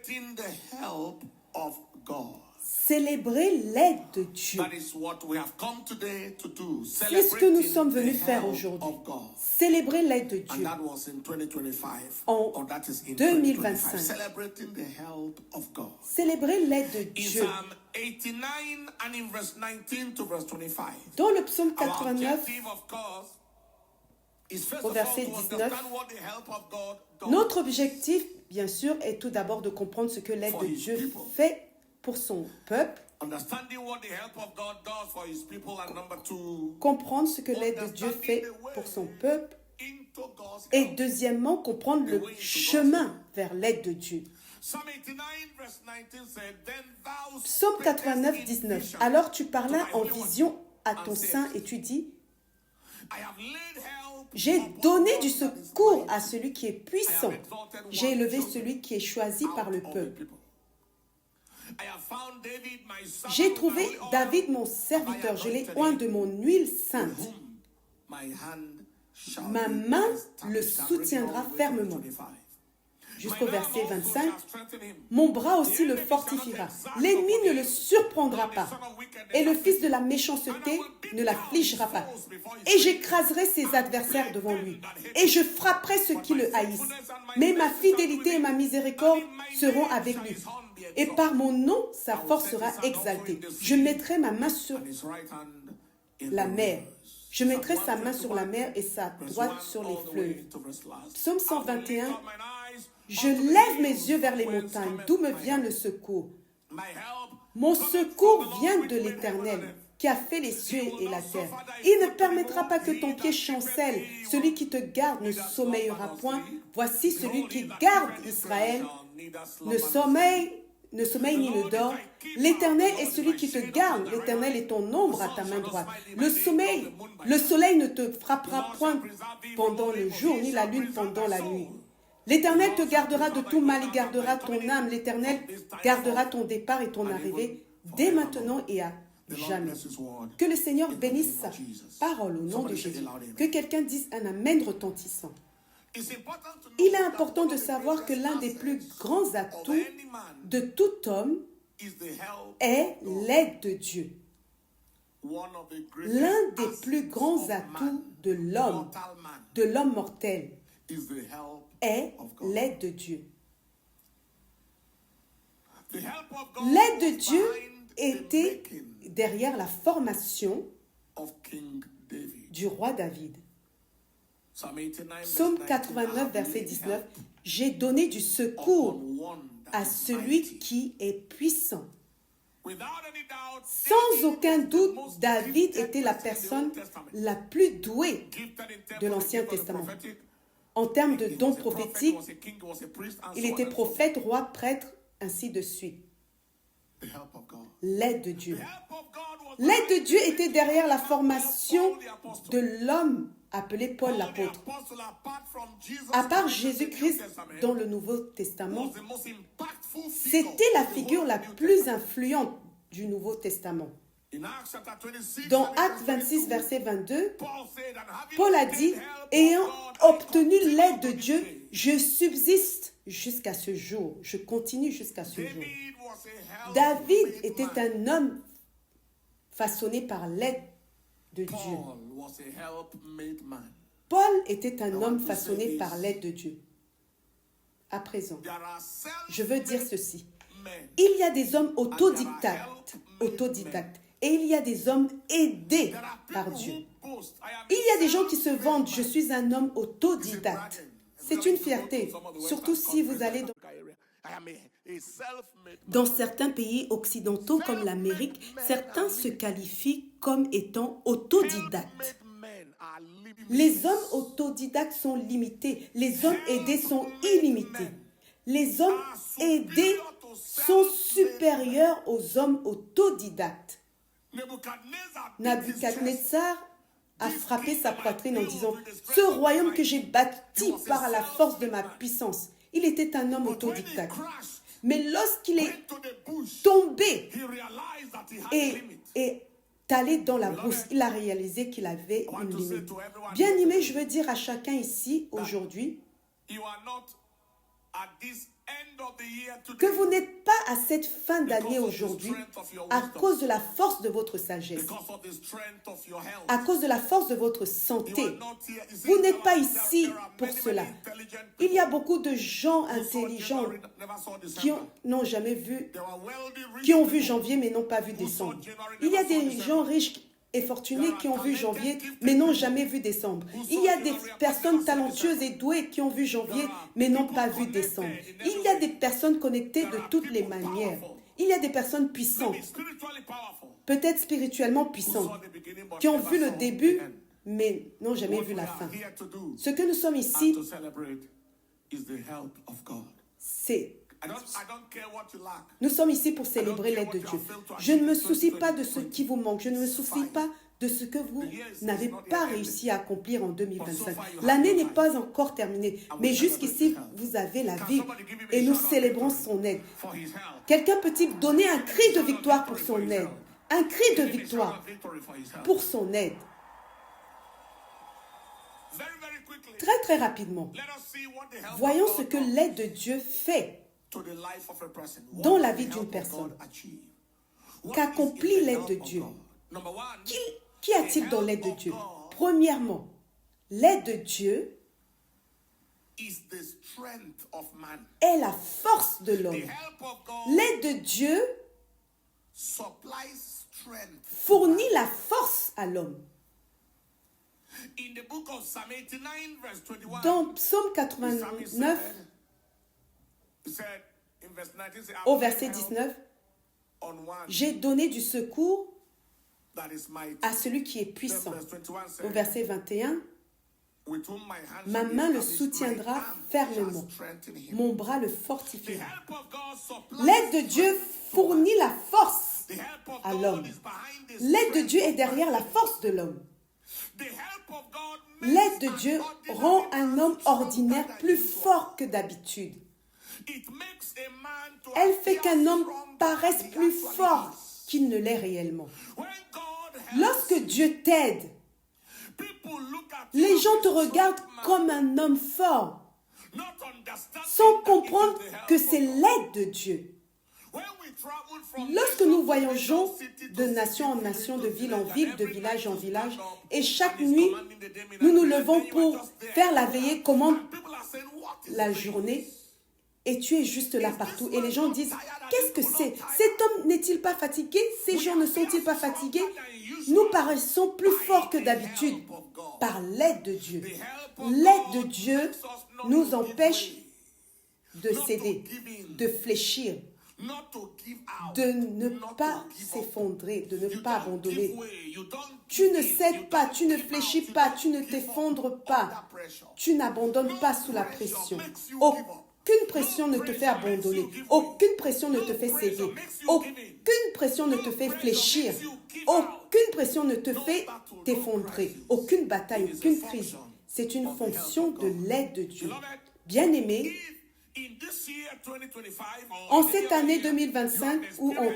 Celebrating the help of God. Célébrer l'aide de Dieu. That is what we have come today to do. C'est ce que nous sommes Celebrating venus the faire help aujourd'hui. of God. Célébrer l'aide de And Dieu. that was in 2025. En Or that is in 2025. 2025. Celebrating the help of God. Célébrer l'aide de In Dieu. Psalm 89 and in verse 19 to verse 25. Dans le psaume Our 89, objective, of course, is first au of all verset to 19, understand what the help of God does. notre objectif, bien sûr, est tout d'abord de comprendre ce que l'aide de Dieu fait pour son peuple. Understanding what the help of God does for his people, and number two, Comprendre ce que l'aide de Dieu fait pour son peuple. into God's Et help. deuxièmement, comprendre le chemin vers l'aide de Dieu. Psalm 89 verse 19 said, Then thou Psaume spakest 89, in 19. vision Alors tu parlas to thy en Holy One, vision à ton saint et tu dis, I have laid help j'ai upon donné one du that is secours mighty. à celui qui est puissant. J'ai élevé celui qui est choisi par le Out of the peuple. people. I have found David, my servant, J'ai with trouvé my holy oil, David mon serviteur, je l'ai oint de mon huile sainte. whom my hand shall Ma be main established. le I'm soutiendra reading all the way to fermement. 25. Jusqu'au My verset arm also 25. shall strengthen him. Mon bras aussi le fortifiera. L'ennemi ne le surprendra pas. Et le fils de la méchanceté ne l'affligera pas. Et j'écraserai ses adversaires devant lui. Et je frapperai ceux qui le haïssent. Mais ma fidélité et ma miséricorde seront avec lui. Et par mon nom, sa force sera exaltée. Je mettrai ma main sur And his right hand in la the mer. rivers. Je mettrai sa main sur la mer et sa droite sur les fleuves. Psaume 121. Je lève mes yeux vers les montagnes. D'où me vient le secours? Mon secours vient de l'Éternel, qui a fait les cieux et la terre. Il ne permettra pas que ton pied chancelle. Celui qui te garde ne sommeillera point. Voici celui qui garde Israël, ne sommeille ni ne dort. L'Éternel est celui qui te garde. L'Éternel est ton ombre à ta main droite. Le soleil ne te frappera point pendant le jour, ni la lune pendant la nuit. L'Éternel te gardera de tout mal, il gardera ton âme. L'Éternel gardera ton départ et ton arrivée, dès maintenant et à jamais. Que le Seigneur bénisse sa parole au nom de Jésus. Que quelqu'un dise un amen retentissant. Il est important de savoir que l'un des plus grands atouts de tout homme est l'aide de Dieu. L'un des plus grands atouts de l'homme mortel, est l'aide de Dieu. L'aide de Dieu était derrière la formation du roi David. Psaume 89, verset 19. J'ai donné du secours à celui qui est puissant. Sans aucun doute, David était la personne la plus douée de l'Ancien Testament. En termes de dons prophétiques, il était prophète, roi, prêtre, ainsi de suite. L'aide de Dieu. L'aide de Dieu était derrière la formation de l'homme appelé Paul l'apôtre. À part Jésus-Christ dans le Nouveau Testament, c'était la figure la plus influente du Nouveau Testament. Dans Actes 26, verset 22, Paul a dit, ayant obtenu l'aide de Dieu, je subsiste jusqu'à ce jour. Je continue jusqu'à ce jour. David était un homme façonné par l'aide de Dieu. Paul était un homme façonné par l'aide de Dieu. À présent, je veux dire ceci. Il y a des hommes autodidactes, et il y a des hommes aidés par Dieu. Il y a des gens qui se vantent, je suis un homme autodidacte. C'est une fierté, surtout si vous allez dans certains pays occidentaux comme l'Amérique, certains se qualifient comme étant autodidactes. Les hommes autodidactes sont limités, les hommes aidés sont illimités. Les hommes aidés sont supérieurs aux hommes autodidactes. Nabuchodonosor a frappé sa poitrine en disant « Ce royaume que j'ai bâti par la force de ma puissance ». Il était un homme autodidacte. Mais lorsqu'il est tombé et allé dans la brousse, il a réalisé qu'il avait une limite. Bien aimé, je veux dire à chacun ici, aujourd'hui, que vous n'êtes pas à cette fin d'année aujourd'hui à cause de la force de votre sagesse, à cause de la force de votre santé. Vous n'êtes pas ici pour cela. Il y a beaucoup de gens intelligents qui n'ont jamais vu, qui ont vu janvier mais n'ont pas vu décembre. Il y a des gens riches et fortunés qui ont vu janvier mais n'ont jamais vu décembre. Il y a des personnes talentueuses et douées qui ont vu janvier mais n'ont pas vu décembre. Il y a des personnes connectées de toutes les manières. Il y a des personnes puissantes, peut-être spirituellement puissantes, qui ont vu le début mais n'ont jamais vu la fin. Ce que nous sommes ici, c'est... Nous sommes ici pour célébrer l'aide de Dieu. Je ne me soucie pas de ce qui vous manque. Je ne me soucie pas de ce que vous n'avez pas réussi à accomplir en 2025. L'année n'est pas encore terminée, mais jusqu'ici, vous avez la vie et nous célébrons son aide. Quelqu'un peut-il donner un cri de victoire pour son aide? Un cri de victoire pour son aide. Très, très rapidement, voyons ce que l'aide de Dieu fait dans la vie d'une personne. Qu'accomplit l'aide de Dieu? Qu'y a-t-il dans l'aide de Dieu? Premièrement, l'aide de Dieu est la force de l'homme. L'aide de Dieu fournit la force à l'homme. Dans Psaume 89, au verset 19, j'ai donné du secours à celui qui est puissant. Au verset 21, ma main le soutiendra fermement, mon bras le fortifiera. L'aide de Dieu fournit la force à l'homme. L'aide de Dieu est derrière la force de l'homme. L'aide de Dieu rend un homme ordinaire plus fort que d'habitude. Elle fait qu'un homme paraisse plus fort qu'il ne l'est réellement. Lorsque Dieu t'aide, les gens te regardent comme un homme fort, sans comprendre que c'est l'aide de Dieu. Lorsque nous voyageons de nation en nation, de ville en ville, de village en village, et chaque nuit, nous nous levons pour faire la veillée, commande la journée, et tu es juste là partout. Et les gens disent, qu'est-ce que c'est? Cet homme n'est-il pas fatigué? Ces gens ne sont-ils pas fatigués? Nous paraissons plus forts que d'habitude par l'aide de Dieu. L'aide de Dieu nous empêche de céder, de fléchir, de ne pas s'effondrer, de ne pas abandonner. Tu ne cèdes pas, tu ne fléchis pas, tu ne t'effondres pas, tu n'abandonnes pas sous la pression. Aucune pression ne te fait abandonner, aucune pression ne te fait céder, aucune pression ne te fait fléchir, aucune pression ne te fait t'effondrer, aucune bataille, aucune crise. C'est une fonction de l'aide de Dieu. Bien-aimés, en cette année 2025 ou en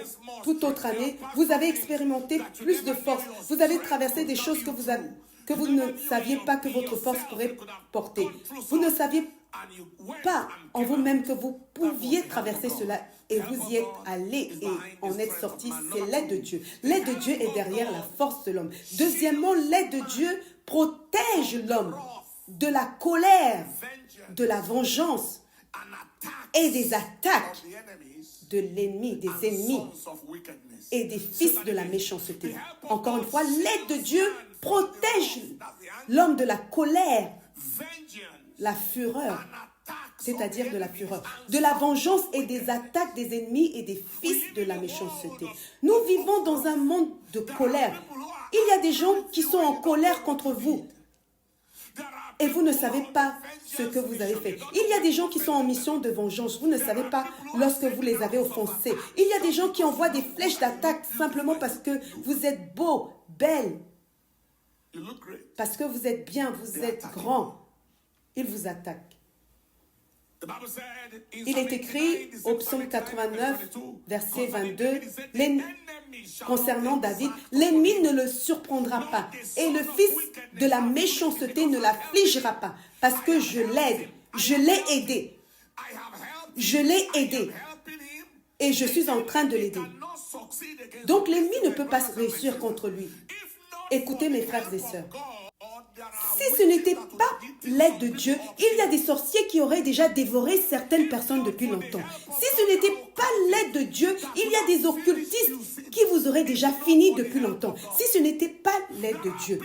toute autre année, vous avez expérimenté plus de force. Vous avez traversé des choses que vous ne saviez pas que votre force pourrait porter. Vous ne saviez pas en vous-même que vous pouviez traverser cela et vous y êtes allé et en êtes sorti. C'est l'aide de Dieu. L'aide de Dieu est derrière la force de l'homme. Deuxièmement, l'aide de Dieu protège l'homme de la colère, de la vengeance et des attaques de l'ennemi, des ennemis et des fils de la méchanceté. Encore une fois, l'aide de Dieu protège l'homme de la colère, la fureur, c'est-à-dire de la fureur, de la vengeance et des attaques des ennemis et des fils de la méchanceté. Nous vivons dans un monde de colère. Il y a des gens qui sont en colère contre vous. Et vous ne savez pas ce que vous avez fait. Il y a des gens qui sont en mission de vengeance. Vous ne savez pas lorsque vous les avez offensés. Il y a des gens qui envoient des flèches d'attaque simplement parce que vous êtes beau, belle. Parce que vous êtes bien, vous êtes grand. Ils vous attaquent. Il est écrit au psaume 89, verset 22, concernant David, l'ennemi ne le surprendra pas et le fils de la méchanceté ne l'affligera pas parce que je l'aide, je l'ai aidé. Je l'ai aidé et je suis en train de l'aider. Donc l'ennemi ne peut pas réussir contre lui. Écoutez mes frères et sœurs. Si ce n'était pas l'aide de Dieu, il y a des sorciers qui auraient déjà dévoré certaines personnes depuis longtemps. Si ce n'était pas l'aide de Dieu, il y a des occultistes qui vous auraient déjà fini depuis longtemps. Si ce n'était pas l'aide de Dieu,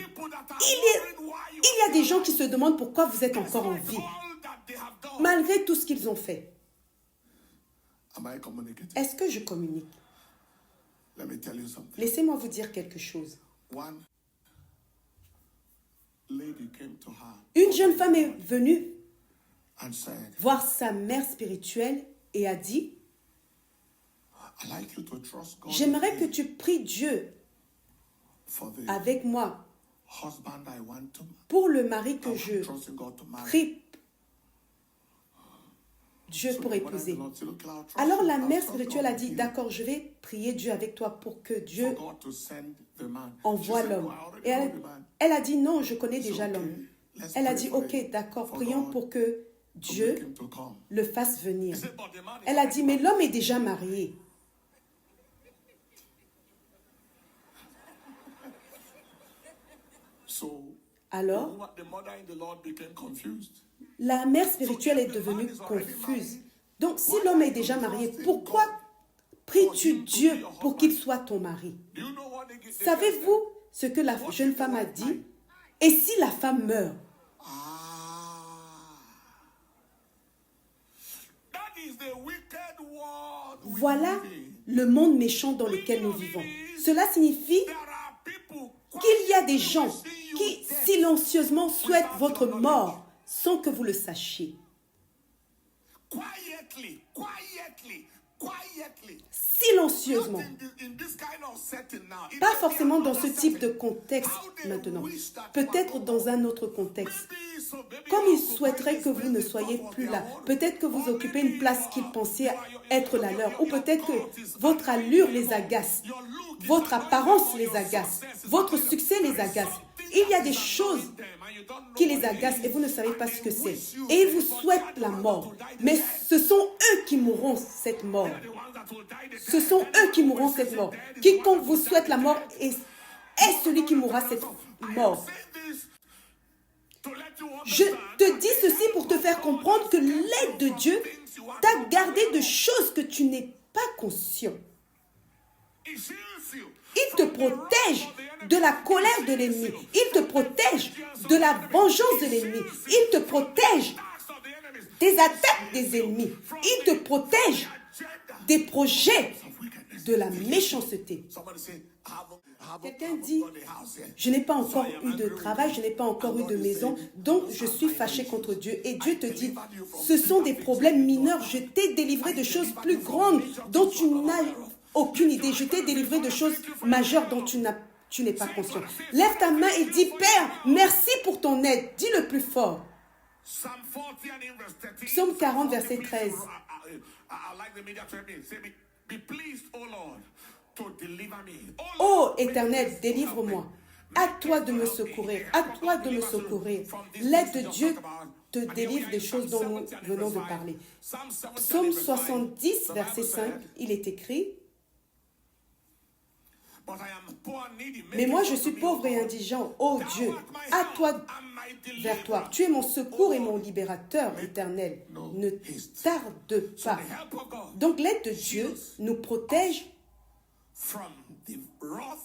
il y a des gens qui se demandent pourquoi vous êtes encore en vie, malgré tout ce qu'ils ont fait. Est-ce que je communique? Laissez-moi vous dire quelque chose. Une jeune femme est venue voir sa mère spirituelle et a dit, j'aimerais que tu pries Dieu avec moi pour le mari que je prie Dieu pour épouser. Alors la mère spirituelle a dit, d'accord, je vais prier Dieu avec toi pour que Dieu envoie l'homme. Et elle a dit, non, je connais déjà l'homme. Elle a dit, ok, d'accord, prions pour que Dieu le fasse venir. Elle a dit, mais l'homme est déjà marié. Alors, la mère spirituelle est devenue confuse. Donc, si l'homme est déjà marié, pourquoi pries-tu Dieu pour qu'il soit ton mari? Savez-vous ce que la jeune femme a dit? Et si la femme meurt? Voilà le monde méchant dans lequel nous vivons. Cela signifie qu'il y a des gens qui silencieusement souhaitent votre mort sans que vous le sachiez. Silencieusement. Pas forcément dans ce type de contexte maintenant. Peut-être dans un autre contexte. Comme ils souhaiteraient que vous ne soyez plus là. Peut-être que vous occupez une place qu'ils pensaient être la leur. Ou peut-être que votre allure les agace. Votre apparence les agace. Votre succès les agace. Il y a des choses qui les agacent et vous ne savez pas ce que c'est. Et ils vous souhaitent la mort. Mais ce sont eux qui mourront cette mort. Ce sont eux qui mourront cette mort. Quiconque vous souhaite la mort est celui qui mourra cette mort. Je te dis ceci pour te faire comprendre que l'aide de Dieu t'a gardé de choses que tu n'es pas conscient. Il te protège de la colère de l'ennemi. Il te protège de la vengeance de l'ennemi. Il te protège des attaques des ennemis. Il te protège des projets de la méchanceté. Quelqu'un dit, je n'ai pas encore eu de travail, je n'ai pas encore eu de maison, donc je suis fâché contre Dieu. Et Dieu te dit, ce sont des problèmes mineurs, je t'ai délivré de choses plus grandes dont tu n'as aucune idée. Je t'ai délivré de choses majeures dont tu n'es pas conscient. Lève ta main et dis, Père, merci pour ton aide. Dis le plus fort. Psaume 40, verset 13. Ô Éternel, délivre-moi. À toi de me secourir. À toi de me secourir. L'aide de Dieu te délivre des choses dont nous venons de parler. Psaume 70, verset 5, il est écrit, mais moi je suis pauvre et indigent, ô Dieu, à toi, vers toi. Tu es mon secours et mon libérateur éternel. Ne tarde pas. Donc l'aide de Dieu nous protège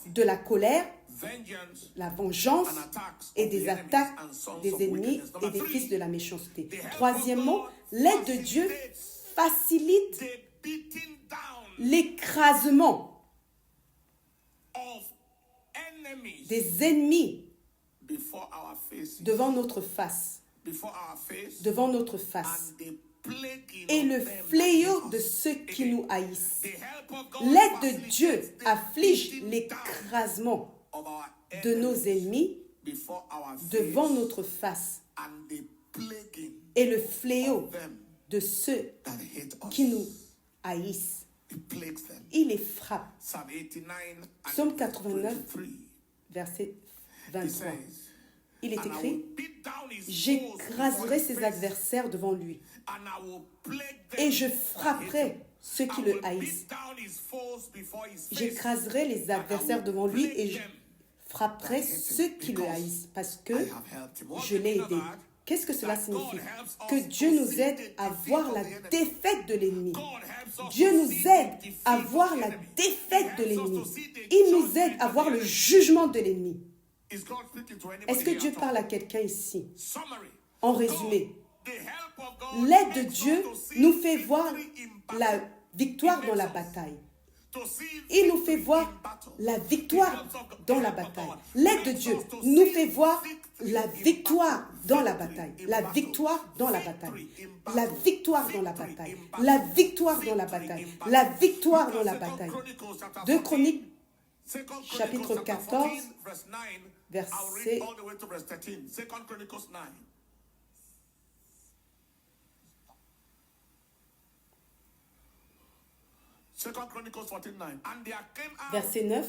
de la colère, la vengeance et des attaques des ennemis et des fils de la méchanceté. Troisièmement, l'aide de Dieu facilite l'écrasement des ennemis devant notre face. Devant notre face. Et le fléau de ceux qui nous haïssent. L'aide de Dieu afflige l'écrasement de nos ennemis devant notre face. Et le fléau de ceux qui nous haïssent. Il les frappe. Psaume 89, verset 23. il est and I écrit, will beat down his foes j'écraserai before his ses face, adversaires devant lui, and I will plague them et je that hate frapperai him. ceux qui I le will haïssent. beat down his foes before his face, J'écraserai les adversaires devant lui et je frapperai ceux qui le haïssent, parce que I have helped him. What je do l'ai you know aidé. that? Qu'est-ce que cela That signifie? God helps us Que Dieu to nous see aide the à defeat voir of la the enemy. défaite de l'ennemi. God helps us Dieu to nous see aide the defeat à of voir the la enemy. défaite He de helps us l'ennemi. to see the Il nous aide judgment à of voir the le enemy. jugement de l'ennemi. Is God speaking to anybody Est-ce que here Dieu at all? parle à quelqu'un ici? Summary. En résumé, The help of God l'aide de makes us Dieu to see nous fait voir victory in battle. la victoire dans la bataille. To see Il nous fait victory voir in battle. la The victoire help of God- dans la the help of bataille. God L'aide de makes Dieu us to nous see fait voir victory la in victoire battle. dans la Victory bataille. in La battle. victoire dans la Victory bataille. in La battle. victoire dans la Victory bataille. in battle. La victoire dans la Victory bataille. in battle. La victoire Look dans at la 2 bataille. Chronicles chapter 2 14, Chroniques, 2 Chronicles chapitre chapter 14, 14, verse 9. I'll verset read all the way to verse 13. 2 Chronicles 9. Second Chronicles 14:9. And there came out verset 9.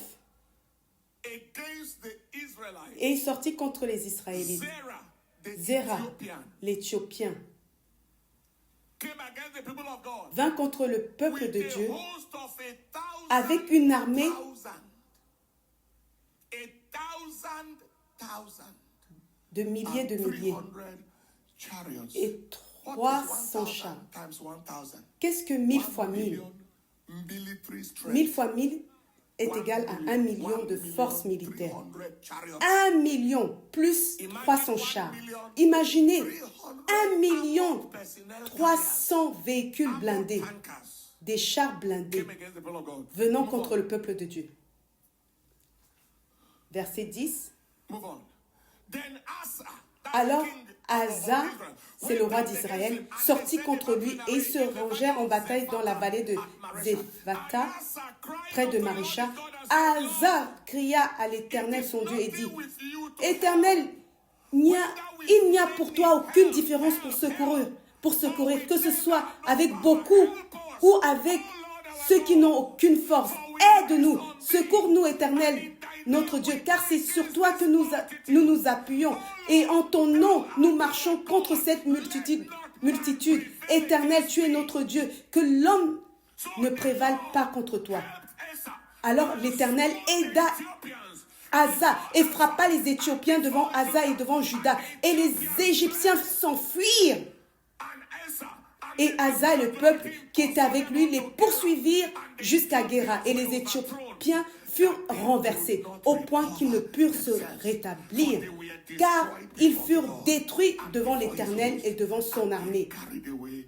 against the Israelites Et il sortit contre les Israélites. Zerah, the Zéra, Ethiopian, l'Éthiopien, came against the people of God vint contre le peuple with de a Dieu host of 1,000 avec une armée de milliers de milliers et 300 chars. Qu'est-ce que 1000 fois 1000? 1000 fois 1000 est égal à 1 million de forces militaires. 1 million plus 300 chars. Imaginez 1 million 300 véhicules blindés, des chars blindés venant contre le peuple de Dieu. Verset 10. Alors Asa, c'est le roi d'Israël, sortit contre lui et ils se rangèrent en bataille dans la vallée de Zéphata, près de Marisha. Asa cria à l'Éternel son Dieu et dit, Éternel, il n'y a pour toi aucune différence pour secourir, que ce soit avec beaucoup ou avec ceux qui n'ont aucune force. Aide-nous, secours-nous, Éternel, notre Dieu, car c'est sur toi que nous nous appuyons. Et en ton nom, nous marchons contre cette multitude. Éternel, tu es notre Dieu, que l'homme ne prévale pas contre toi. Alors l'Éternel aida Asa et frappa les Éthiopiens devant Asa et devant Juda. Et les Égyptiens s'enfuirent. Et Asa et le peuple qui était avec lui les poursuivirent jusqu'à Guéra. Et les Éthiopiens furent renversés au point qu'ils ne purent se rétablir, car ils furent détruits devant l'Éternel et devant son armée.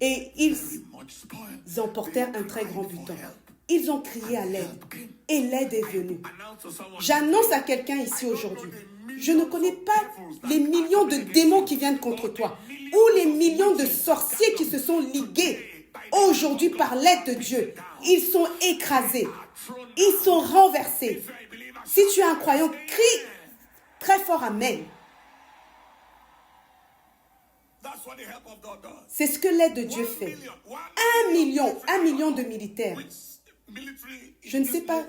Et ils emportèrent un très grand butin. Ils ont crié à l'aide, et l'aide est venue. J'annonce à quelqu'un ici aujourd'hui, je ne connais pas les millions de démons qui viennent contre toi, ou les millions de sorciers qui se sont ligués aujourd'hui par l'aide de Dieu. Ils sont écrasés, ils sont renversés. Si tu es un croyant, crie très fort Amen. C'est ce que l'aide de Dieu fait. 1 million de militaires. Je ne sais pas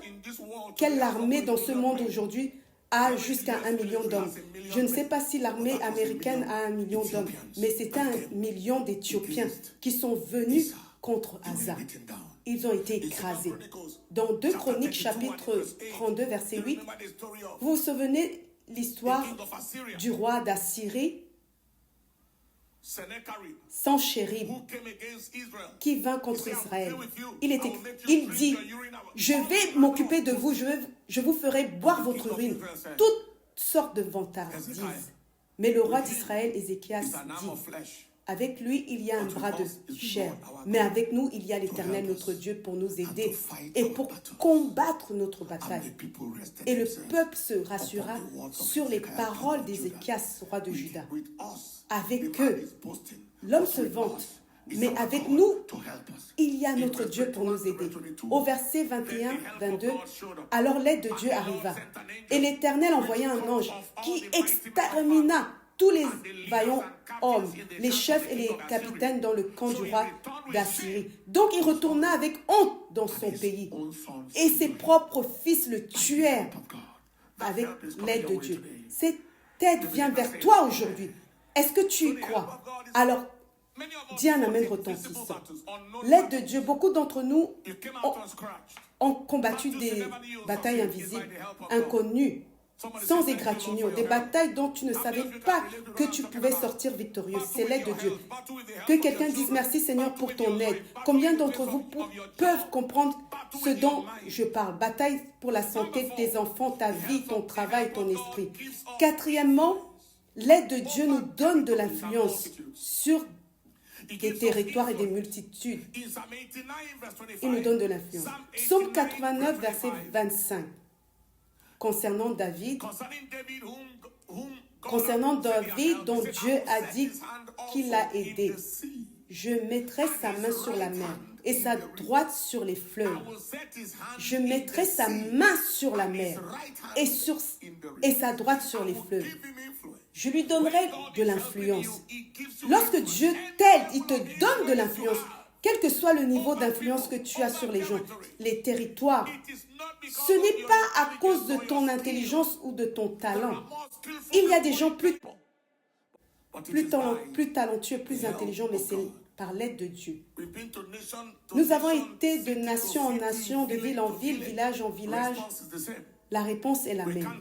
quelle armée dans ce monde aujourd'hui a jusqu'à 1 million d'hommes. Je ne sais pas si l'armée américaine a 1 million d'hommes, mais c'est 1 million d'Éthiopiens qui sont venus contre Asa. Ils ont été écrasés. Dans 2 Chroniques, chapitre 32, verset 8, vous vous souvenez l'histoire du roi d'Assyrie, Sennacherib, qui vint contre Israël. Il dit, je vais m'occuper de vous, je vous ferai boire votre urine. Toutes sortes de vantardises. Mais le roi d'Israël, Ézéchias, dit, avec lui, il y a un bras de chair, mais avec nous, il y a l'Éternel, notre Dieu, pour nous aider et pour combattre notre bataille. Et le peuple se rassura sur les paroles d'Ézéchias, roi de Juda. Avec eux, l'homme se vante, mais avec nous, il y a notre Dieu pour nous aider. Au verset 21-22, alors l'aide de Dieu arriva, et l'Éternel envoya un ange qui extermina tous les vaillants hommes, les chefs et les capitaines dans le camp du roi d'Assyrie. Donc il retourna avec honte dans son pays. Et ses propres fils le tuèrent avec l'aide de Dieu. C'est aide vient vers toi aujourd'hui. Est-ce que tu y crois? Alors, dis un amen retentissant. L'aide de Dieu, beaucoup d'entre nous ont combattu des batailles invisibles, inconnues, sans égratignure, des batailles dont tu ne savais pas que tu pouvais sortir victorieux. C'est l'aide de Dieu. Que quelqu'un dise merci Seigneur pour ton aide. Combien d'entre vous peuvent comprendre ce dont je parle? Bataille pour la santé de tes enfants, ta vie, ton travail, ton esprit. Quatrièmement, l'aide de Dieu nous donne de l'influence sur des territoires et des multitudes. Il nous donne de l'influence. Psaume 89, verset 25. Concernant David, dont Dieu a dit qu'il l'a aidé. Je mettrai sa main sur la mer et sa droite sur les fleuves. Je mettrai sa main sur la mer et sa droite sur les fleuves. Je lui donnerai de l'influence. Lorsque Dieu t'aide, il te donne de l'influence. Quel que soit le niveau d'influence que tu as sur les gens, les territoires, ce n'est pas à cause de ton intelligence ou de ton talent. Il y a des gens plus talentueux, plus intelligents, mais c'est par l'aide de Dieu. Nous avons été de nation en nation, de ville en ville, village en village. La réponse est la même.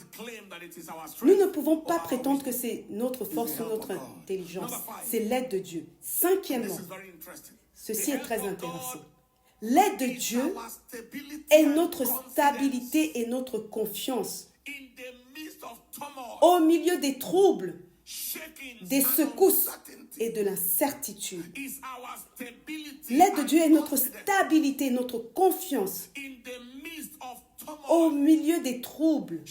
Nous ne pouvons pas prétendre que c'est notre force ou notre intelligence. C'est l'aide de Dieu. Cinquièmement, ceci est très intéressant. L'aide de Dieu est notre stabilité et notre confiance. Au milieu des troubles, des secousses et de l'incertitude. L'aide de Dieu est notre stabilité, notre confiance. Au milieu des troubles,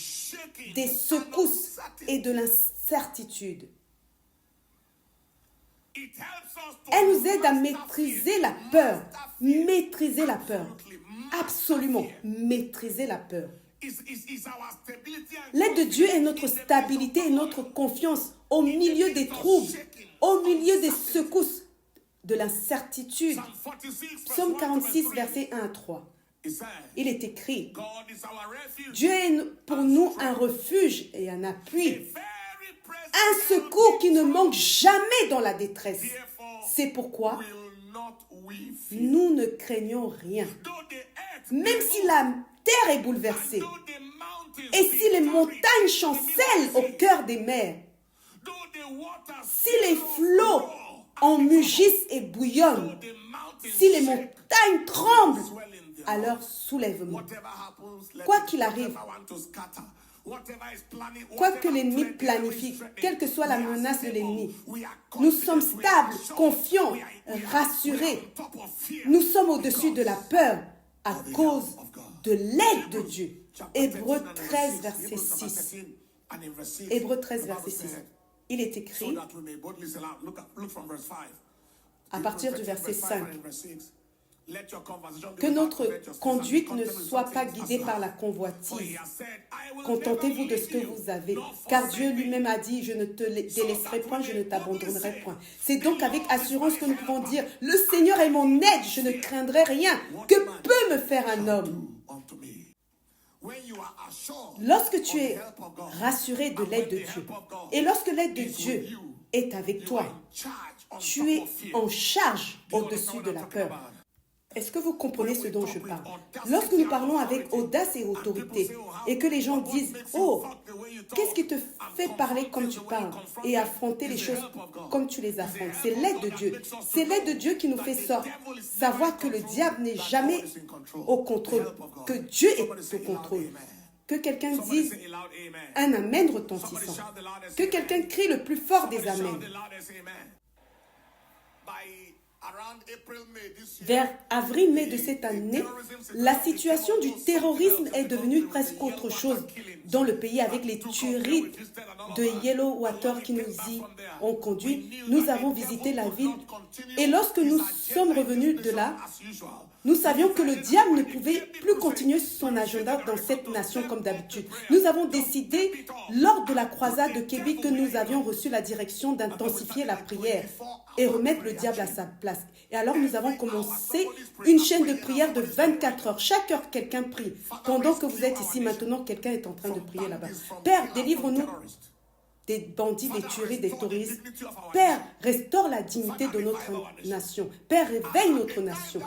des secousses et de l'incertitude. Elle nous aide à maîtriser la peur. Maîtriser la peur. Absolument, maîtriser la peur. L'aide de Dieu est notre stabilité et notre confiance au milieu des troubles, au milieu des secousses, de l'incertitude. Psaume 46, versets 1 à 3. Il est écrit, Dieu est pour nous un refuge et un appui, un secours qui ne manque jamais dans la détresse. C'est pourquoi nous ne craignons rien. Même si la terre est bouleversée et si les montagnes chancellent au cœur des mers, si les flots en mugissent et bouillonnent, si les montagnes tremblent à leur soulèvement. Quoi qu'il arrive, quoi que l'ennemi planifie, quelle que soit la menace de l'ennemi, nous sommes stables, confiants, rassurés. Nous sommes au-dessus de la peur à cause de l'aide de Dieu. Hébreux 13, verset 6. Hébreux 13, verset 6. Il est écrit, à partir du verset 5, que notre conduite ne soit pas guidée par la convoitise. Contentez-vous de ce que vous avez, car Dieu lui-même a dit, je ne te délaisserai point, je ne t'abandonnerai point. C'est donc avec assurance que nous pouvons dire, le Seigneur est mon aide, je ne craindrai rien. Que peut me faire un homme? Lorsque tu es rassuré de l'aide de Dieu, et lorsque l'aide de Dieu est avec toi, tu es en charge au-dessus de la peur. Est-ce que vous comprenez ce dont je parle? Lorsque nous parlons avec audace et autorité, et que les gens disent, oh, qu'est-ce qui te fait parler comme tu parles et affronter les choses comme tu les affrontes? C'est l'aide de Dieu. C'est l'aide de Dieu qui nous fait savoir que le diable n'est jamais au contrôle, que Dieu est au contrôle. Que quelqu'un dise un amen retentissant. Que quelqu'un crie le plus fort des amens. Vers avril-mai de cette année, la situation du terrorisme est devenue presque autre chose dans le pays avec les tueries de Yellowwater qui nous y ont conduit. Nous avons visité la ville et lorsque nous sommes revenus de là, nous savions que le diable ne pouvait plus continuer son agenda dans cette nation comme d'habitude. Nous avons décidé, lors de la croisade de Québec, que nous avions reçu la direction d'intensifier la prière et remettre le diable à sa place. Et alors nous avons commencé une chaîne de prière de 24 heures. Chaque heure, quelqu'un prie. Pendant que vous êtes ici maintenant, quelqu'un est en train de prier là-bas. Père, délivre-nous des bandits, des tueries, des terroristes. Père, restaure la dignité de notre nation. Père, réveille notre nation.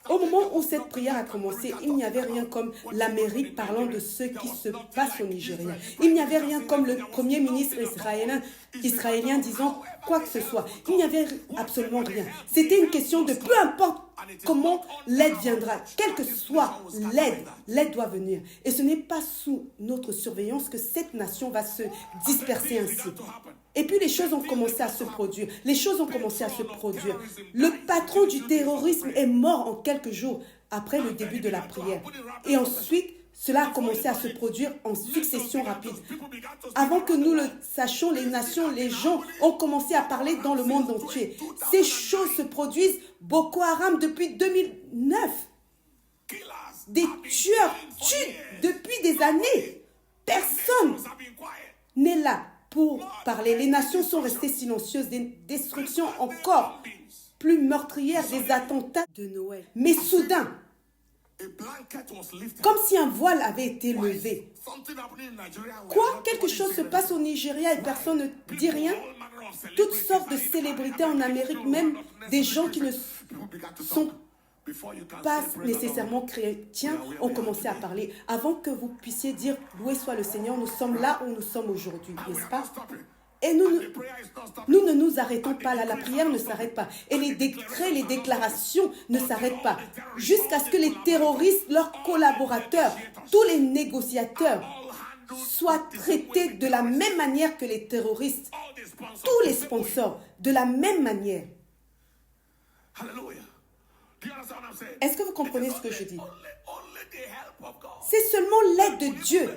Au moment où cette prière a commencé, il n'y avait rien comme l'Amérique parlant de ce qui se passe au Nigeria. Il n'y avait rien comme le premier ministre israélien disant quoi que ce soit. Il n'y avait absolument rien. C'était une question de peu importe comment l'aide viendra, quelle que soit l'aide doit venir. Et ce n'est pas sous notre surveillance que cette nation va se disperser ainsi. Et puis les choses ont commencé à se produire. Les choses ont commencé à se produire. Le patron du terrorisme est mort en quelques jours après le début de la prière. Et ensuite, cela a commencé à se produire en succession rapide. Avant que nous le sachions, les nations, les gens ont commencé à parler dans le monde entier. Ces choses se produisent Boko Haram depuis 2009. Des tueurs tuent depuis des années. Personne n'est là pour parler. Les nations sont restées silencieuses. Des destructions encore plus meurtrières, des attentats de Noël. Mais soudain, comme si un voile avait été levé. Quoi? Quelque chose se passe au Nigeria et personne ne dit rien? Toutes sortes de célébrités en Amérique, même des gens qui ne sont pas nécessairement chrétiens, ont commencé à parler. Avant que vous puissiez dire « Loué soit le Seigneur », nous sommes là où nous sommes aujourd'hui, n'est-ce pas? Et nous ne nous arrêtons pas là, la prière ne s'arrête pas. Et les décrets, les déclarations ne s'arrêtent pas. Jusqu'à ce que les terroristes, leurs collaborateurs, tous les négociateurs soient traités de la même manière que les terroristes. Tous les sponsors, de la même manière. Est-ce que vous comprenez ce que je dis? C'est seulement l'aide de Dieu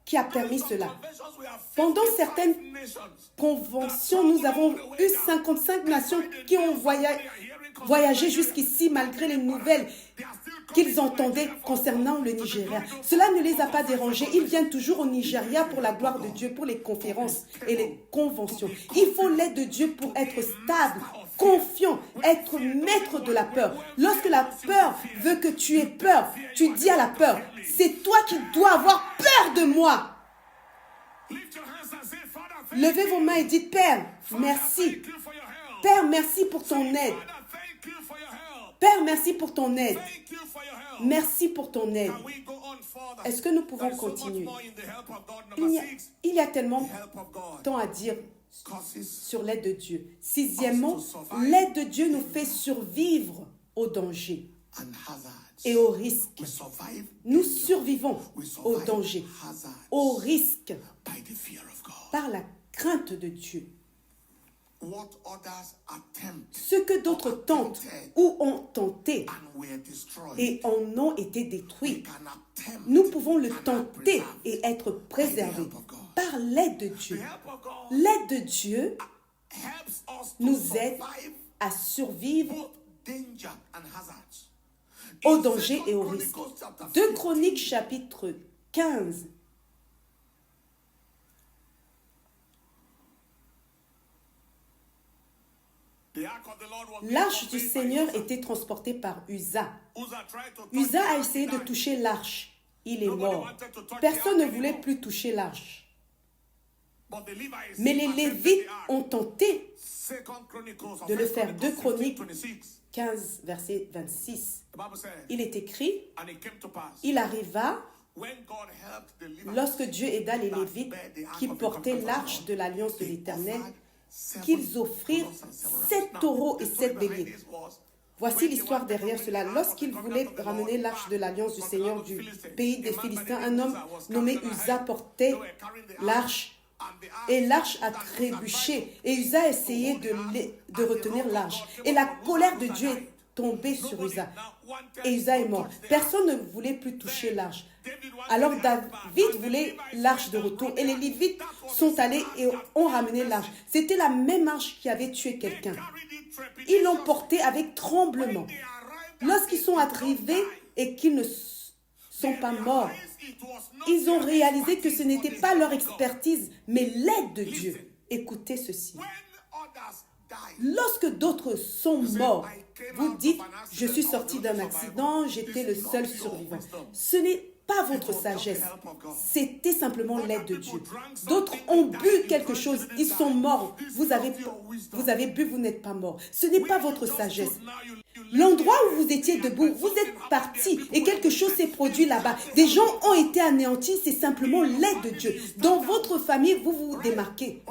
qui a permis cela. Pendant certaines conventions, nous avons eu 55 nations qui ont voyagé jusqu'ici malgré les nouvelles qu'ils entendaient concernant le Nigeria. Cela ne les a pas dérangés. Ils viennent toujours au Nigeria pour la gloire de Dieu, pour les conférences et les conventions. Il faut l'aide de Dieu pour être stable, confiant, être maître de la peur. Lorsque la peur veut que tu aies peur, tu dis à la peur, c'est toi qui dois avoir peur de moi. Levez vos mains et dites, Père, merci. Père, merci pour ton aide. Père, merci pour ton aide. Merci pour ton aide. Est-ce que nous pouvons continuer? Il y a tellement tant à dire sur l'aide de Dieu. Sixièmement, l'aide de Dieu nous fait survivre au danger et au risque. Nous survivons au danger, au risque, par la crainte de Dieu. Ce que d'autres tentent ou ont tenté et en ont été détruits, nous pouvons le tenter et être préservés par l'aide de Dieu. L'aide de Dieu nous aide à survivre au danger et au risque. 2 Chroniques chapitre 15. L'arche du Seigneur était transportée par Uza. Uza a essayé de toucher l'arche. Il est mort. Personne ne voulait plus toucher l'arche. Mais les Lévites ont tenté de le faire. 2 Chroniques 15, verset 26. Il est écrit, il arriva, lorsque Dieu aida les Lévites qui portaient l'arche de l'alliance de l'Éternel, qu'ils offrirent 7 taureaux et 7 béliers. Voici l'histoire derrière cela. Lorsqu'ils voulaient ramener l'arche de l'alliance du Seigneur du pays des Philistins, un homme nommé Uza portait l'arche. Et l'arche a trébuché. Et Uza a essayé de retenir l'arche. Et la colère de Dieu est tombée sur Uza. Et Uza est mort. Personne ne voulait plus toucher l'arche. Alors David voulait l'arche de retour. Et les Lévites sont allés et ont ramené l'arche. C'était la même arche qui avait tué quelqu'un. Ils l'ont portée avec tremblement. Lorsqu'ils sont arrivés et qu'ils ne sont pas morts, ils ont réalisé que ce n'était pas leur expertise, mais l'aide de Dieu. Écoutez ceci. Lorsque d'autres sont morts, vous dites, je suis sorti d'un accident, j'étais le seul survivant. Ce n'est pas votre sagesse. C'était simplement l'aide de Dieu. D'autres ont bu quelque chose, ils sont morts. Vous avez bu, vous n'êtes pas mort. Ce n'est pas votre sagesse. L'endroit où vous étiez debout, vous êtes parti et quelque chose s'est produit là-bas. Des gens ont été anéantis, c'est simplement l'aide de Dieu. Dans votre famille, vous vous démarquez.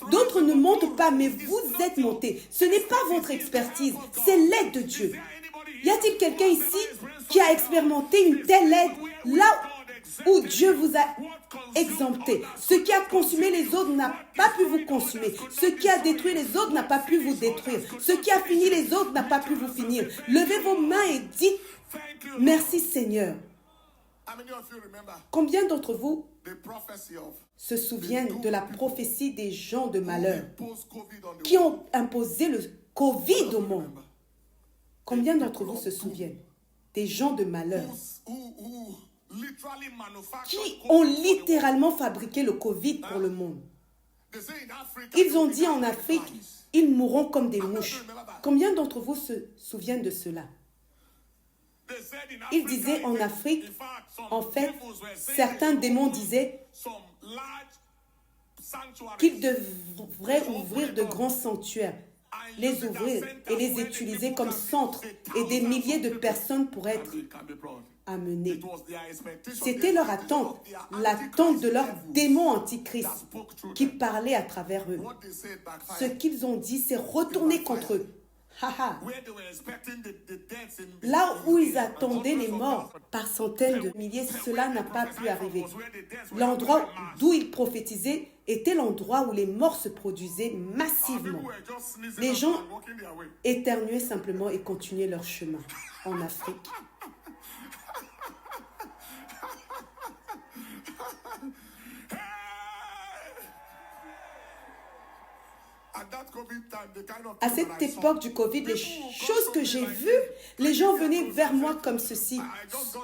D'autres ne montent pas, mais vous êtes montés. Ce n'est pas votre expertise, c'est l'aide de Dieu. Y a-t-il quelqu'un ici qui a expérimenté une telle aide là où Dieu vous a exempté? Ce qui a consumé les autres n'a pas pu vous consumer. Ce qui a détruit les autres n'a pas pu vous détruire. Ce qui a fini les autres n'a pas pu vous finir. Levez vos mains et dites « Merci Seigneur ». Combien d'entre vous se souviennent de la prophétie des gens de malheur qui ont imposé le Covid au monde? Combien d'entre vous se souviennent des gens de malheur qui ont littéralement fabriqué le Covid pour le monde? Ils ont dit en Afrique, ils mourront comme des mouches. Combien d'entre vous se souviennent de cela? Ils disaient en Afrique, en fait, certains démons disaient qu'ils devraient ouvrir de grands sanctuaires, les ouvrir et les utiliser comme centres et des milliers de personnes pourraient être amenées. C'était leur attente, l'attente de leur démon antichrist qui parlait à travers eux. Ce qu'ils ont dit, c'est retourner contre eux. Là où ils attendaient les morts par centaines de milliers, cela n'a pas pu arriver. L'endroit d'où ils prophétisaient était l'endroit où les morts se produisaient massivement. Les gens éternuaient simplement et continuaient leur chemin en Afrique. À cette époque du Covid, les choses que j'ai vues, les gens venaient vers moi comme ceci,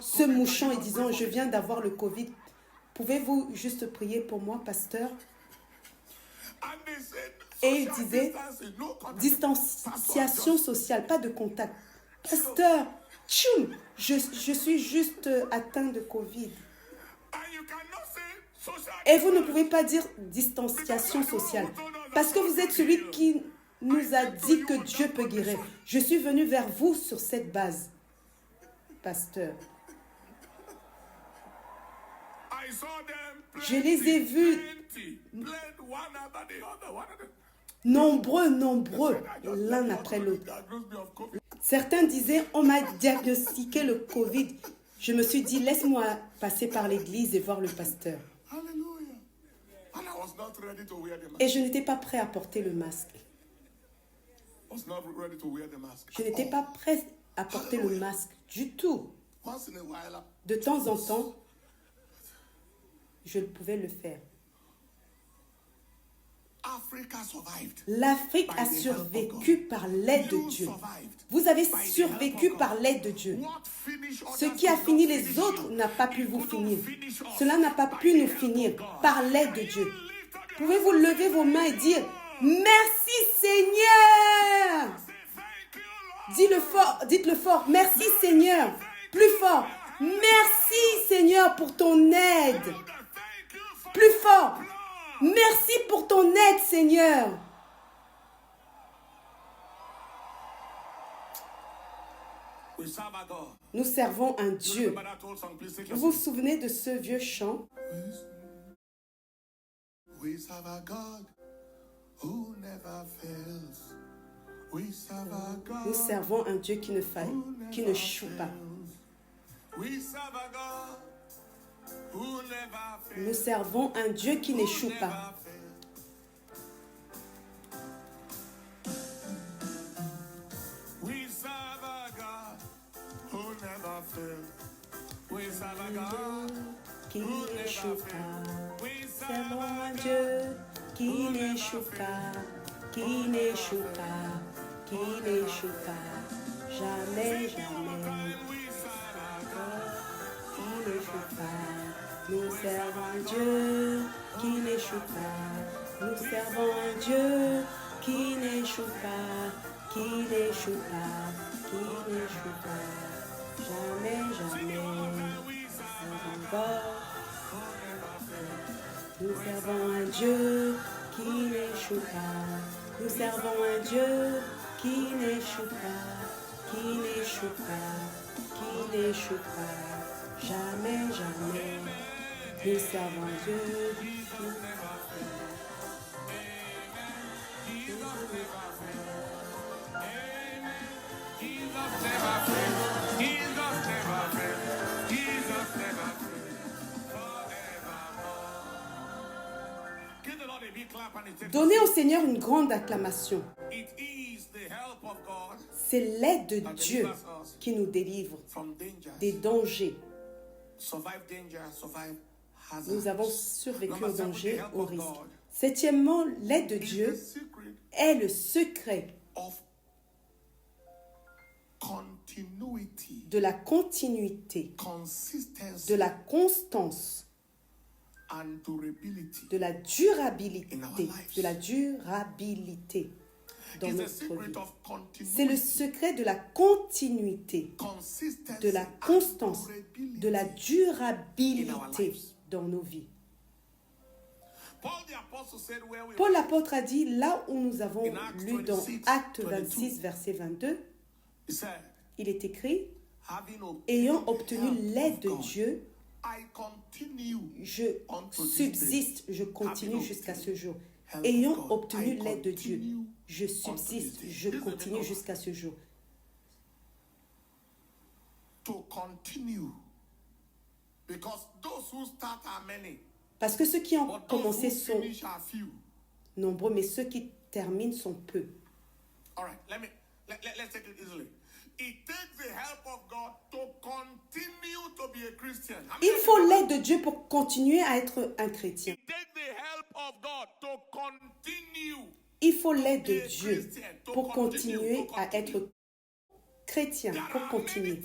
se mouchant et disant, je viens d'avoir le Covid. Pouvez-vous juste prier pour moi, pasteur? Et ils disaient, distanciation sociale, pas de contact. Pasteur, tchoum, je suis juste atteint de Covid. Et vous ne pouvez pas dire distanciation sociale. Parce que vous êtes celui qui nous a dit que Dieu peut guérir. Je suis venu vers vous sur cette base, pasteur. Je les ai vus nombreux, l'un après l'autre. Certains disaient, on m'a diagnostiqué le Covid. Je me suis dit, laisse-moi passer par l'église et voir le pasteur. Et je n'étais pas prêt à porter le masque. Je n'étais pas prêt à porter le masque du tout. De temps en temps, je pouvais le faire. L'Afrique a survécu par l'aide de Dieu. Vous avez survécu par l'aide de Dieu. Ce qui a fini les autres n'a pas pu vous finir. Cela n'a pas pu nous finir par l'aide de Dieu. Pouvez-vous lever vos mains et dire « Merci Seigneur » Dites-le fort. « Merci Seigneur » Plus fort. « Merci Seigneur pour ton aide » Plus fort. « Merci pour ton aide Seigneur » Nous servons un Dieu. Vous vous souvenez de ce vieux chant? Nous servons un Dieu qui ne faille, qui ne choue pas. Nous servons un Dieu qui n'échoue pas. Qui n'échoue pas. Servons un Dieu qui n'échoue pas, qui n'échoue pas, qui n'échoue pas. Jamais, jamais. Qui n'échoue pas. Nous servons un Dieu qui n'échoue pas. Nous servons un Dieu qui n'échoue pas, qui n'échoue pas, qui n'échoue pas. Jamais, jamais. servons un Dieu qui n'échoue pas. Nous servons un Dieu qui n'échoue pas, qui n'échoue pas, qui n'échoue pas. Jamais, jamais. Nous servons un Dieu qui n'échoue pas. Donnez au Seigneur une grande acclamation. C'est l'aide de Dieu qui nous délivre des dangers. Nous avons survécu au danger, au risque. Septièmement, l'aide de Dieu est le secret de la continuité, de la constance, de la durabilité, dans notre vie. C'est le secret de la continuité, de la constance, de la durabilité dans nos vies. Paul l'apôtre a dit, là où nous avons lu dans Actes 26, verset 22, il est écrit, ayant obtenu l'aide de Dieu, je subsiste, je continue jusqu'à ce jour. Ayant obtenu l'aide de Dieu, je subsiste, je continue jusqu'à ce jour. Parce que ceux qui ont commencé sont nombreux, mais ceux qui terminent sont peu. Il faut l'aide de Dieu pour continuer à être un chrétien. Il faut l'aide de Dieu pour continuer à être chrétien, pour continuer.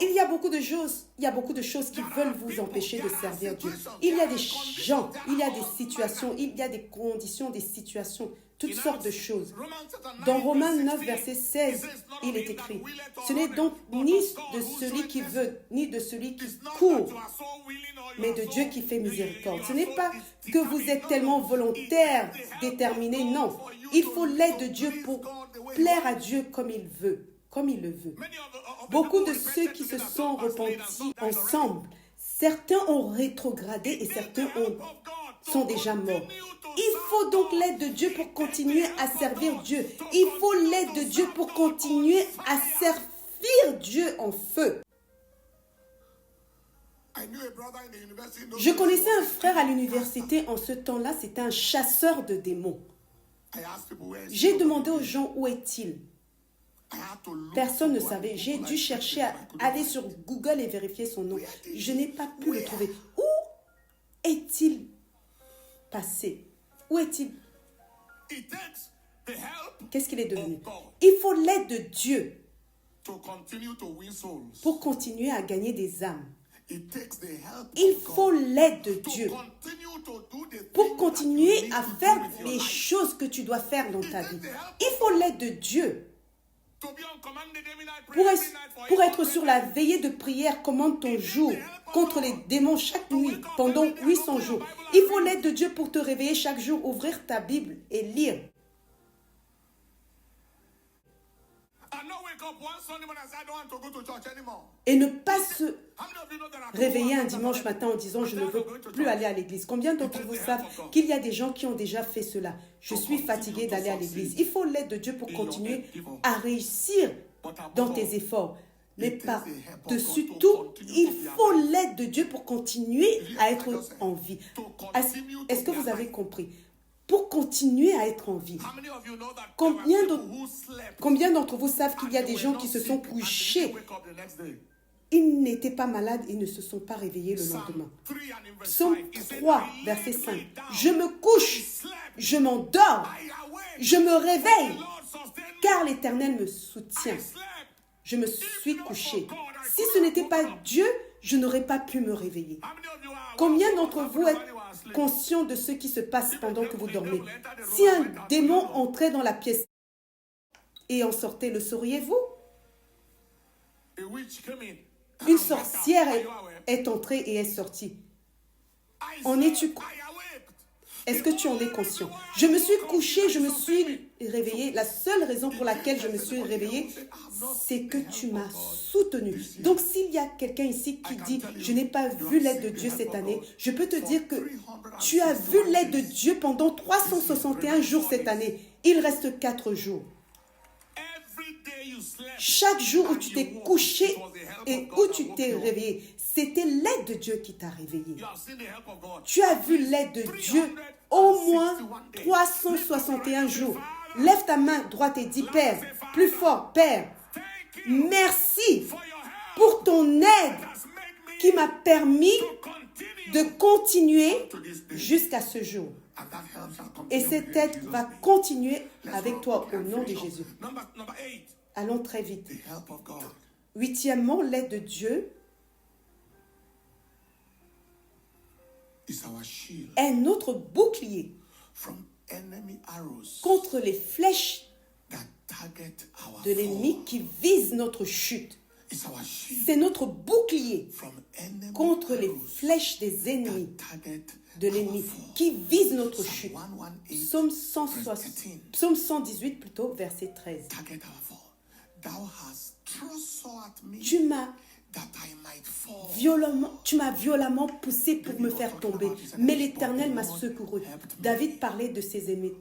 Il y a beaucoup de choses qui veulent vous empêcher de servir Dieu. Il y a des gens, il y a des situations, il y a des conditions, des situations, toutes sortes de choses. Dans Romains 9, verset 16, il est écrit, « Ce n'est donc ni de celui qui veut, ni de celui qui court, mais de Dieu qui fait miséricorde. » Ce n'est pas que vous êtes tellement volontaire, déterminé, non. Il faut l'aide de Dieu pour plaire à Dieu comme il veut, comme il le veut. Beaucoup de ceux qui se sont repentis ensemble, certains ont rétrogradé et certains sont déjà morts. Il faut donc l'aide de Dieu pour continuer à servir Dieu. Il faut l'aide de Dieu pour continuer à servir Dieu en feu. Je connaissais un frère à l'université en ce temps-là, c'était un chasseur de démons. J'ai demandé aux gens où est-il. Personne ne savait. J'ai dû chercher à aller sur Google et vérifier son nom. Je n'ai pas pu le trouver. Où est-il passé? Où est-il? Qu'est-ce qu'il est devenu? Il faut l'aide de Dieu pour continuer à gagner des âmes. Il faut l'aide de Dieu pour continuer à faire les choses que tu dois faire dans ta vie. Il faut l'aide de Dieu pour être sur la veillée de prière, commande ton jour contre les démons chaque nuit pendant 800 jours. Il faut l'aide de Dieu pour te réveiller chaque jour, ouvrir ta Bible et lire. Et ne pas se réveiller un dimanche matin en disant « Je ne veux plus aller à l'église ». Combien d'entre vous savent qu'il y a des gens qui ont déjà fait cela? Je suis fatigué d'aller à l'église. Il faut l'aide de Dieu pour continuer à réussir dans tes efforts. Mais par-dessus tout, il faut l'aide de Dieu pour continuer à être en vie. Est-ce que vous avez compris? Pour continuer à être en vie. Combien d'entre vous savent qu'il y a des gens qui se sont couchés? Ils n'étaient pas malades, ils ne se sont pas réveillés le lendemain. Psaume 3, verset 5. Je me couche, je m'endors, je me réveille, car l'Éternel me soutient. Je me suis couché. Si ce n'était pas Dieu, je n'aurais pas pu me réveiller. Combien d'entre vous êtes conscients de ce qui se passe pendant que vous dormez? Si un démon entrait dans la pièce et en sortait, le sauriez-vous? Une sorcière est entrée et est sortie. En es-tu Est-ce que tu en es conscient? Je me suis couché, je me suis réveillé. La seule raison pour laquelle je me suis réveillé, c'est que tu m'as soutenu. Donc, s'il y a quelqu'un ici qui dit « Je n'ai pas vu l'aide de Dieu cette année », je peux te dire que tu as vu l'aide de Dieu pendant 361 jours cette année. Il reste 4 jours. Chaque jour où tu t'es couché et où tu t'es réveillé, c'était l'aide de Dieu qui t'a réveillé. Tu as vu l'aide de Dieu au moins 361 jours. Lève ta main droite et dis, Père, plus fort, Père, merci pour ton aide qui m'a permis de continuer jusqu'à ce jour. Et cette aide va continuer avec toi au nom de Jésus. Allons très vite. Huitièmement, l'aide de Dieu est notre bouclier contre les flèches de l'ennemi qui visent notre chute. C'est notre bouclier contre les flèches des ennemis de l'ennemi qui visent notre chute. Psaume 118 plutôt, verset 13. Tu m'as violemment poussé pour me faire tomber, mais l'Éternel m'a secouru. David parlait de ses ennemis.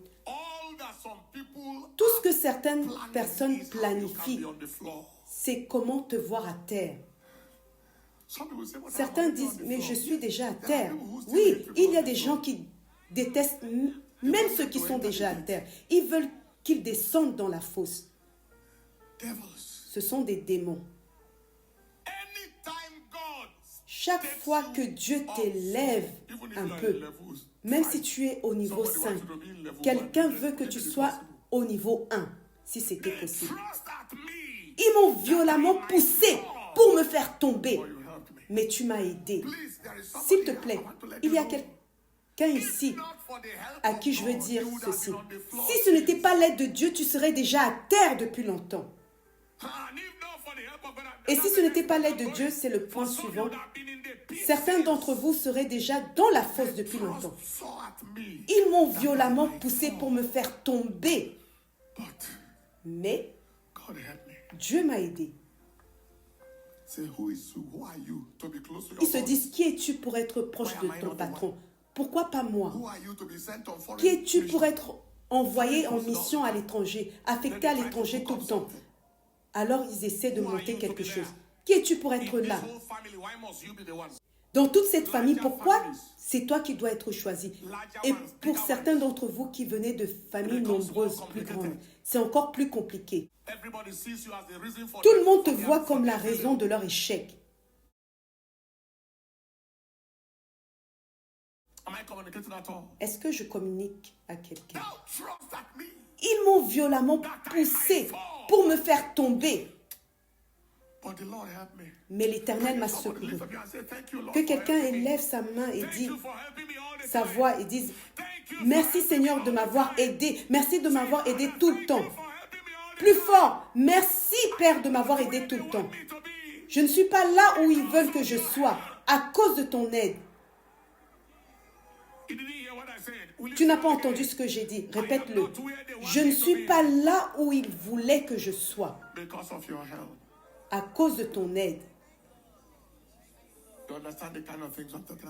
Tout ce que certaines personnes planifient, c'est comment te voir à terre. Certains disent, mais je suis déjà à terre. Oui, il y a des gens qui détestent même ceux qui sont déjà à terre. Ils veulent qu'ils descendent dans la fosse. Ce sont des démons. Chaque fois que Dieu t'élève un peu, même si tu es au niveau 5, quelqu'un veut que tu sois au niveau 1, si c'était possible. Ils m'ont violemment poussé pour me faire tomber, mais tu m'as aidé. S'il te plaît, il y a quelqu'un ici à qui je veux dire ceci. Si ce n'était pas l'aide de Dieu, tu serais déjà à terre depuis longtemps. Et si ce n'était pas l'aide de Dieu, c'est le point suivant. Certains d'entre vous seraient déjà dans la fosse depuis longtemps. Ils m'ont violemment poussé pour me faire tomber. Mais Dieu m'a aidé. Ils se disent, qui es-tu pour être proche de ton patron? Pourquoi pas moi? Qui es-tu pour être envoyé en mission à l'étranger, affecté à l'étranger tout le temps? Alors ils essaient de monter quelque chose. Qui es-tu pour être là? Dans toute cette famille, pourquoi c'est toi qui dois être choisi? Et pour certains d'entre vous qui venez de familles nombreuses, plus grandes, c'est encore plus compliqué. Tout le monde te voit comme la raison de leur échec. Est-ce que je communique à quelqu'un? Ils m'ont violemment poussé pour me faire tomber. Mais l'Éternel m'a secouru. Que quelqu'un élève sa main et dit, sa voix et dise, merci Seigneur de m'avoir aidé. Merci de m'avoir aidé tout le temps. Plus fort, merci Père de m'avoir aidé tout le temps. Je ne suis pas là où ils veulent que je sois à cause de ton aide. Tu n'as pas entendu ce que j'ai dit. Répète-le. Je ne suis pas là où ils voulaient que je sois à cause de ton aide.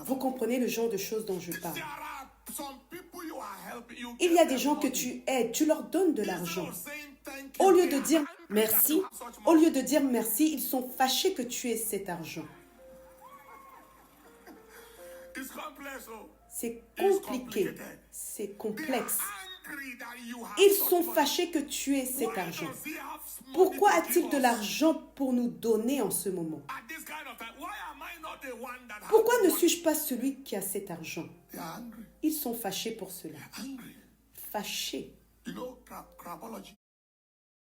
Vous comprenez le genre de choses dont je parle. Il y a des gens que tu aides, tu leur donnes de l'argent. Au lieu de dire merci, ils sont fâchés que tu aies cet argent. C'est compliqué, c'est complexe. Ils sont fâchés que tu aies cet argent. Pourquoi a-t-il de l'argent pour nous donner en ce moment? Pourquoi ne suis-je pas celui qui a cet argent? Ils sont fâchés pour cela. Fâchés.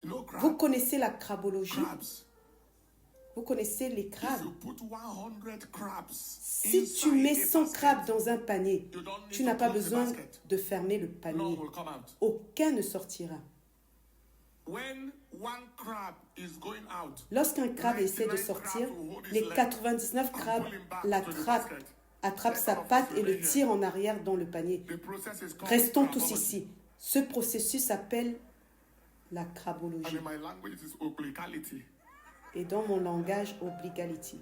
Vous connaissez la crabologie? Vous connaissez les crabes? Si tu mets 100 crabes dans un panier, tu n'as pas besoin de fermer le panier. Aucun ne sortira. Lorsqu'un crabe essaie de sortir, les 99 crabes l'attrapent attrape sa patte et le tire en arrière dans le panier. The process is called Restons tous crabology. ici. Ce processus s'appelle la And crabologie. in my language, it is obliquality. Et dans mon langage, obligality.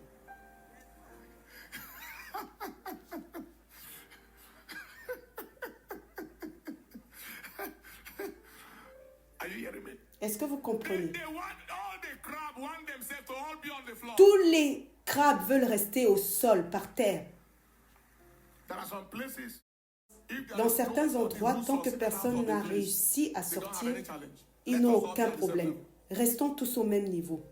Are you hearing me? Est-ce que vous comprenez? They want all the crab want themselves to all be on the floor. Tous les crabes veulent rester au sol, par terre. There are some places. If there Dans is certains nobody endroits, who tant que succeeds personne out of the n'a place, réussi à they don't have sortir, any challenge. ils Let n'ont us all aucun be at the same problème. level. Restons tous au même niveau.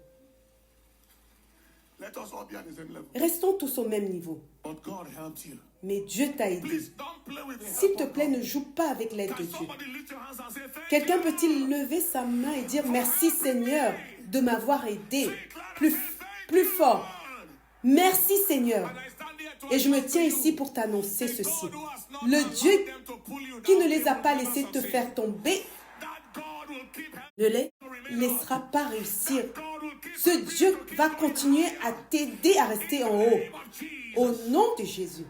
Let us all be at the same level. Restons tous au même niveau. But God helped you. Mais Dieu t'a aidé. Please don't play with the S'il help te of plaît, God. ne joue pas avec l'aide de Can Dieu. somebody lift your hands and say thank Quelqu'un you? peut-il lever sa main et dire merci Seigneur de m'avoir aidé plus fort. Merci Seigneur. And I stand here to Et je me announce tiens to you, ici pour t'annoncer the ceci. God who has not Le allowed Dieu them to pull you qui down, ne les a he pas will laissés never te succeed. faire tomber That God will keep helping ne les you remain laissera on. pas réussir. God will keep Ce helping Dieu you to keep va going continuer higher. à t'aider à rester en haut. In the name of Jesus. Au nom de Jésus.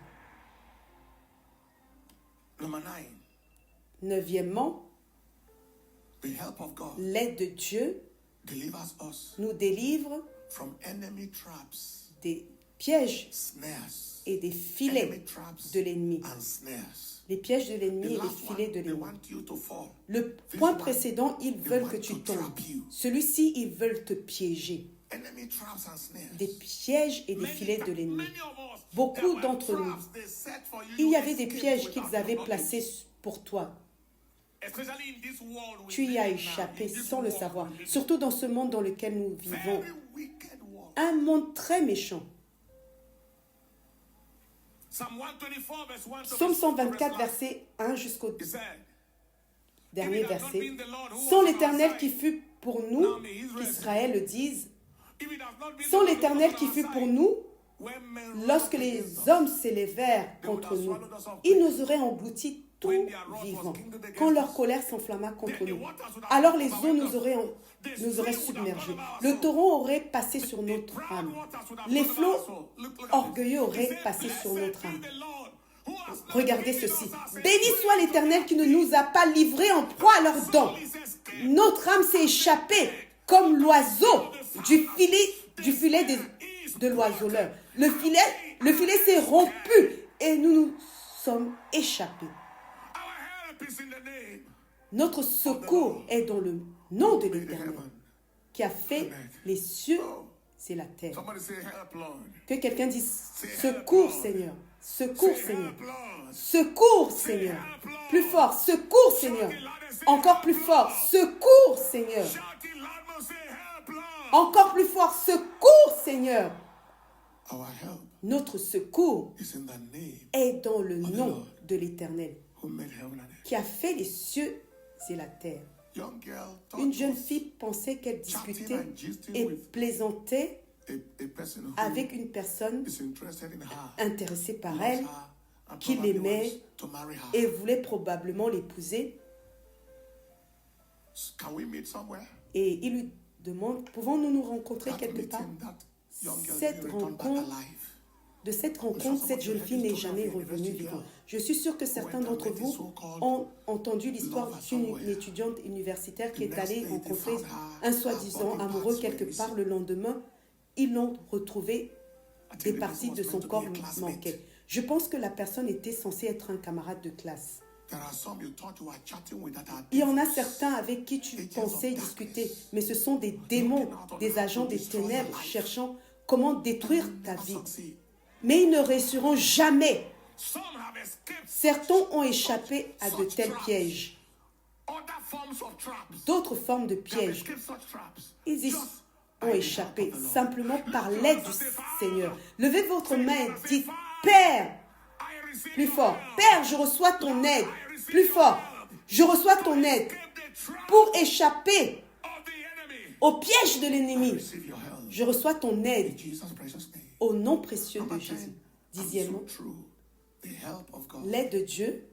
Number 9, Neuvièmement, the help of God l'aide de Dieu delivers us nous délivre from enemy traps, des pièges snares, et des filets enemy traps de l'ennemi. and snares. Les pièges de The l'ennemi et les last filets one, de they l'ennemi. want you to fall. Le This point one, précédent, ils they veulent want que tu to tombes. trap you. Celui-ci, ils veulent te piéger. Enemy traps and snares. Des pièges et des Many filets de times, l'ennemi. many of us, Beaucoup there were d'entre nous, traps they set for you, Il y you avait des escaped pièges without qu'ils avaient your knowledge. placés pour toi. Especially in this world we Tu y live as in now, échappé in this sans le world savoir. we live in. Surtout dans ce monde dans lequel nous vivons. Very wicked world. Un monde très méchant. Psalm 124 verse 1 to Psaume verse 124, 9. verset 1 jusqu'au He said, dernier If it had not verset. been the Lord who was Sans on l'Éternel our qui side, fut pour nous, qu'Israël le dise, if it had not been sans the Lord who l'Éternel was qui on our fut side, pour nous, when men rose lorsque les against us, hommes s'élevèrent contre nous, ils nous auraient engloutis tout vivants. Quand leur colère s'enflamma contre nous, alors les eaux nous auraient submergés. Le torrent aurait passé sur notre âme. Les flots orgueilleux auraient passé sur notre âme. Regardez ceci. Béni soit l'Éternel qui ne nous a pas livrés en proie à leurs dents. Notre âme s'est échappée comme l'oiseau du filet de l'oiseleur. Le filet s'est rompu et nous nous sommes échappés. Notre secours est dans le nom de l'Éternel qui a fait les cieux et la terre. Somebody say, help, Lord. Que quelqu'un dise secours Seigneur, secours Say, Seigneur, help, Lord. secours Seigneur. Plus fort, secours Seigneur. Encore plus fort, secours Seigneur. Shout it loud, say, help, Lord. Encore plus fort, secours Seigneur. Our help Notre secours is in the name est dans le nom de l'Éternel who made heaven and earth. qui a fait les cieux et la terre. Young girl thought Une jeune was fille pensait qu'elle chatting discutait and gisting et with plaisantait a person who avec une personne is interested in her, intéressée par loves elle, her, and qui probably l'aimait wants to marry her. et voulait probablement l'épouser. Can we meet somewhere? Et il lui demande, pouvons-nous nous rencontrer That quelque part? meeting, that young girl Cette didn't return back rencontre, alive. De cette rencontre, cette jeune fille n'est jamais revenue vivante. Je suis sûre que certains d'entre vous ont entendu l'histoire d'une étudiante universitaire qui est allée rencontrer un soi-disant amoureux quelque part. Le lendemain, ils l'ont retrouvé, des parties de son corps manquaient. Je pense que la personne était censée être un camarade de classe. There are some you thought you were chatting with that are Il y en a devils. certains avec qui tu pensais discuter, mais ce sont des démons, des agents des ténèbres cherchant comment détruire ta Never vie. succeed. Mais ils ne réussiront jamais. Some have escaped Certains ont échappé à de tels pièges. other forms of traps. D'autres formes de They have pièges, escaped such traps. ils y Just ont by the échappé help of the Lord. simplement par Lift your l'aide hands and du say, Father, Seigneur. Levez votre main et say, dites, Father, Père, I receive plus your fort. help. Père, je reçois ton aide. I receive Plus your fort. help. Je reçois ton aide Escape the trap pour échapper of the enemy. au piège de I l'ennemi. receive your help. Je reçois ton In aide Jesus' precious name. au nom précieux de Number Jésus. 10, and Dixièmement, so true. The help of God l'aide de Dieu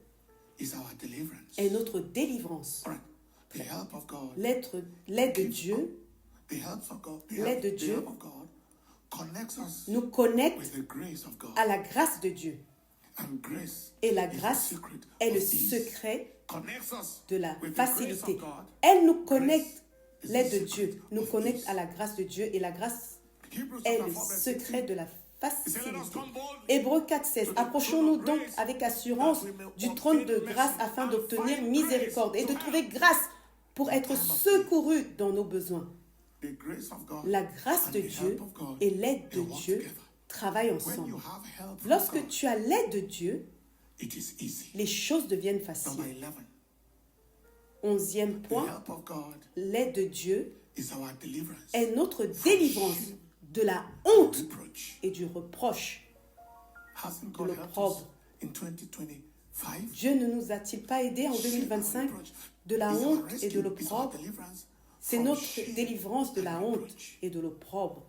is our deliverance. est notre délivrance. All right. The help of God. L'aide de Dieu The help of God. L'aide de The Dieu help of God connects us nous connecte with the grace of God. à la grâce de Dieu. Et la grâce est le secret de la facilité. Elle nous connecte, l'aide de Dieu, nous connecte à la grâce de Dieu et la grâce est le secret de la facilité. Hébreux 4,16. Approchons-nous donc avec assurance du trône de grâce afin d'obtenir miséricorde et de trouver grâce pour être secourus dans nos besoins. La grâce de Dieu et l'aide de Dieu travaillent ensemble. Lorsque tu as l'aide de Dieu, les choses deviennent faciles. 11e point, l'aide de Dieu est notre délivrance de la honte et du reproche, de l'opprobre. Dieu ne nous a-t-il pas aidés en 2025 de la honte et de l'opprobre? C'est notre délivrance de la honte et de l'opprobre.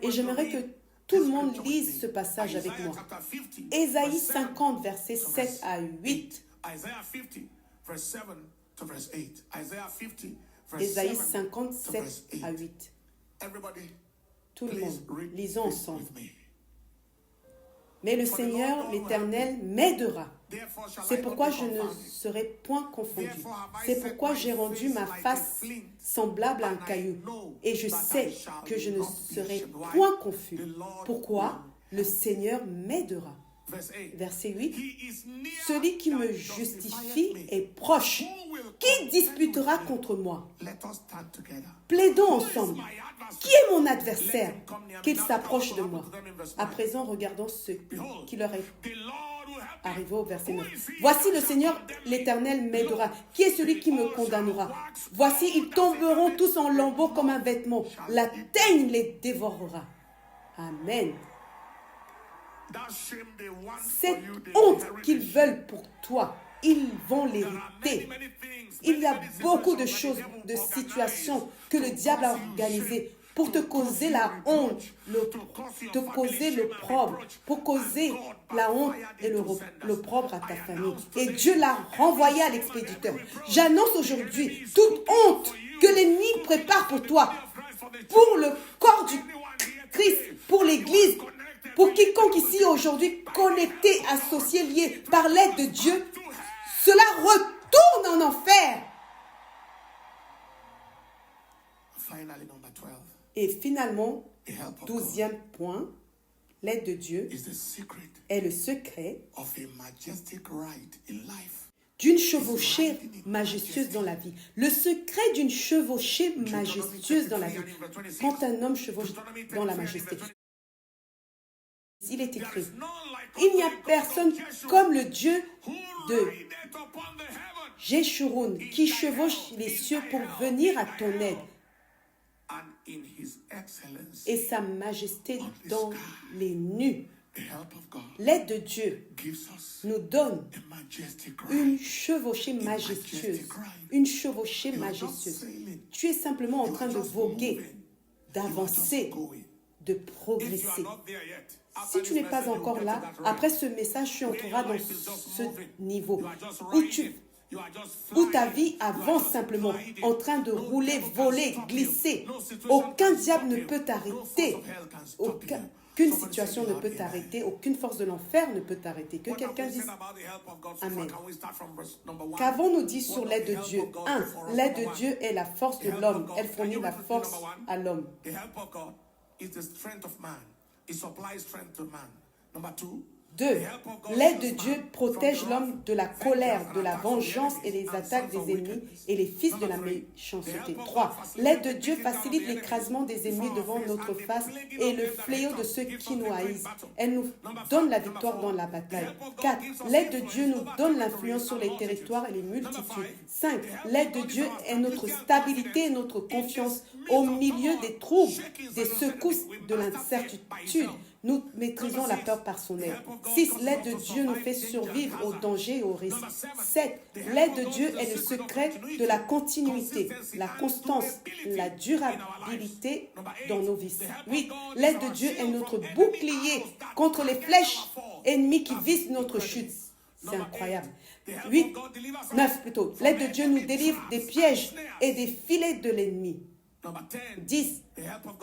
Et j'aimerais que tout le monde lise ce passage avec moi. Ésaïe 50, versets 7 à 8. Ésaïe 50, 7 à 8. Tout le monde, lisons ensemble. Mais le Seigneur, l'Éternel, m'aidera. C'est pourquoi je ne serai point confondu. C'est pourquoi j'ai rendu ma face semblable à un caillou. Et je sais que je ne serai point confus. Pourquoi? Le Seigneur m'aidera. Verset 8. Celui qui me justifie est proche. Qui disputera contre moi? Plaidons ensemble. Qui est mon adversaire? Qu'il s'approche de moi. À présent, regardons ce qui leur est arrivé au verset 9. Voici le Seigneur, l'Éternel m'aidera. Qui est celui qui me condamnera? Voici, ils tomberont tous en lambeaux comme un vêtement. La teigne les dévorera. Amen. Cette honte qu'ils veulent pour toi, ils vont l'hériter. Il y a beaucoup de choses, de situations que le diable a organisées pour te causer la honte, te causer l'opprobre, pour causer la honte et l'opprobre à ta famille. Et Dieu l'a renvoyé à l'expéditeur. J'annonce aujourd'hui toute honte que l'ennemi prépare pour toi, pour le corps du Christ, pour l'Église, pour quiconque ici aujourd'hui connecté, associé, lié par l'aide de Dieu, cela retourne en enfer. Et finalement, 12e point, l'aide de Dieu est le secret d'une chevauchée majestueuse dans la vie. Le secret d'une chevauchée majestueuse dans la vie. Quand un homme chevauche dans la majesté, il est écrit, il n'y a personne comme le Dieu de Jeshurun qui chevauche les cieux pour venir à ton aide. Et sa majesté dans les nues. L'aide de Dieu nous donne une chevauchée majestueuse. Une chevauchée majestueuse. Tu es simplement en train de voguer, d'avancer, de progresser. Si tu n'es pas encore là, après ce message, tu entreras dans ce niveau où ta vie avance simplement, en train de rouler, voler, glisser. Aucun diable ne peut t'arrêter. Aucune situation ne peut t'arrêter. Aucune force de l'enfer ne peut t'arrêter. Que quelqu'un dise Amen. Qu'avons-nous dit sur l'aide de Dieu? 1. L'aide de Dieu est la force de l'homme. Elle fournit la force à l'homme. 2. L'aide de Dieu protège l'homme de la colère, de la vengeance et des attaques des ennemis et les fils de la méchanceté. 3. L'aide de Dieu facilite l'écrasement des ennemis devant notre face et le fléau de ceux qui nous haïssent. Elle nous donne la victoire dans la bataille. 4. L'aide de Dieu nous donne l'influence sur les territoires et les multitudes. 5. L'aide de Dieu est notre stabilité et notre confiance au milieu des troubles, des secousses, de l'incertitude. Nous maîtrisons la peur par son aide. 6. L'aide de Dieu nous fait survivre aux dangers et aux risques. 7. L'aide de Dieu est le secret de la continuité, la constance, la durabilité dans nos vies. 8. L'aide de Dieu est notre bouclier contre les flèches ennemies qui visent notre chute. C'est incroyable. 9 plutôt. L'aide de Dieu nous délivre des pièges et des filets de l'ennemi. 10.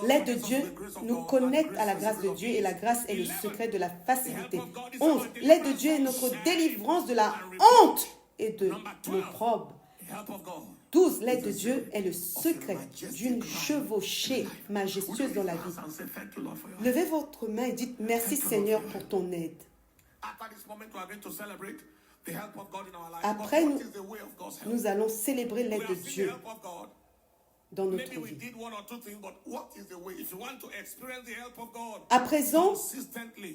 L'aide de Dieu nous connecte à la grâce de Dieu et la grâce est le secret de la facilité. 11. L'aide de Dieu est notre délivrance de la honte et de l'opprobre. 12. L'aide de Dieu est le secret d'une chevauchée majestueuse dans la vie. Levez votre main et dites merci Seigneur pour ton aide. Après, nous allons célébrer l'aide de Dieu dans notre vie. À présent,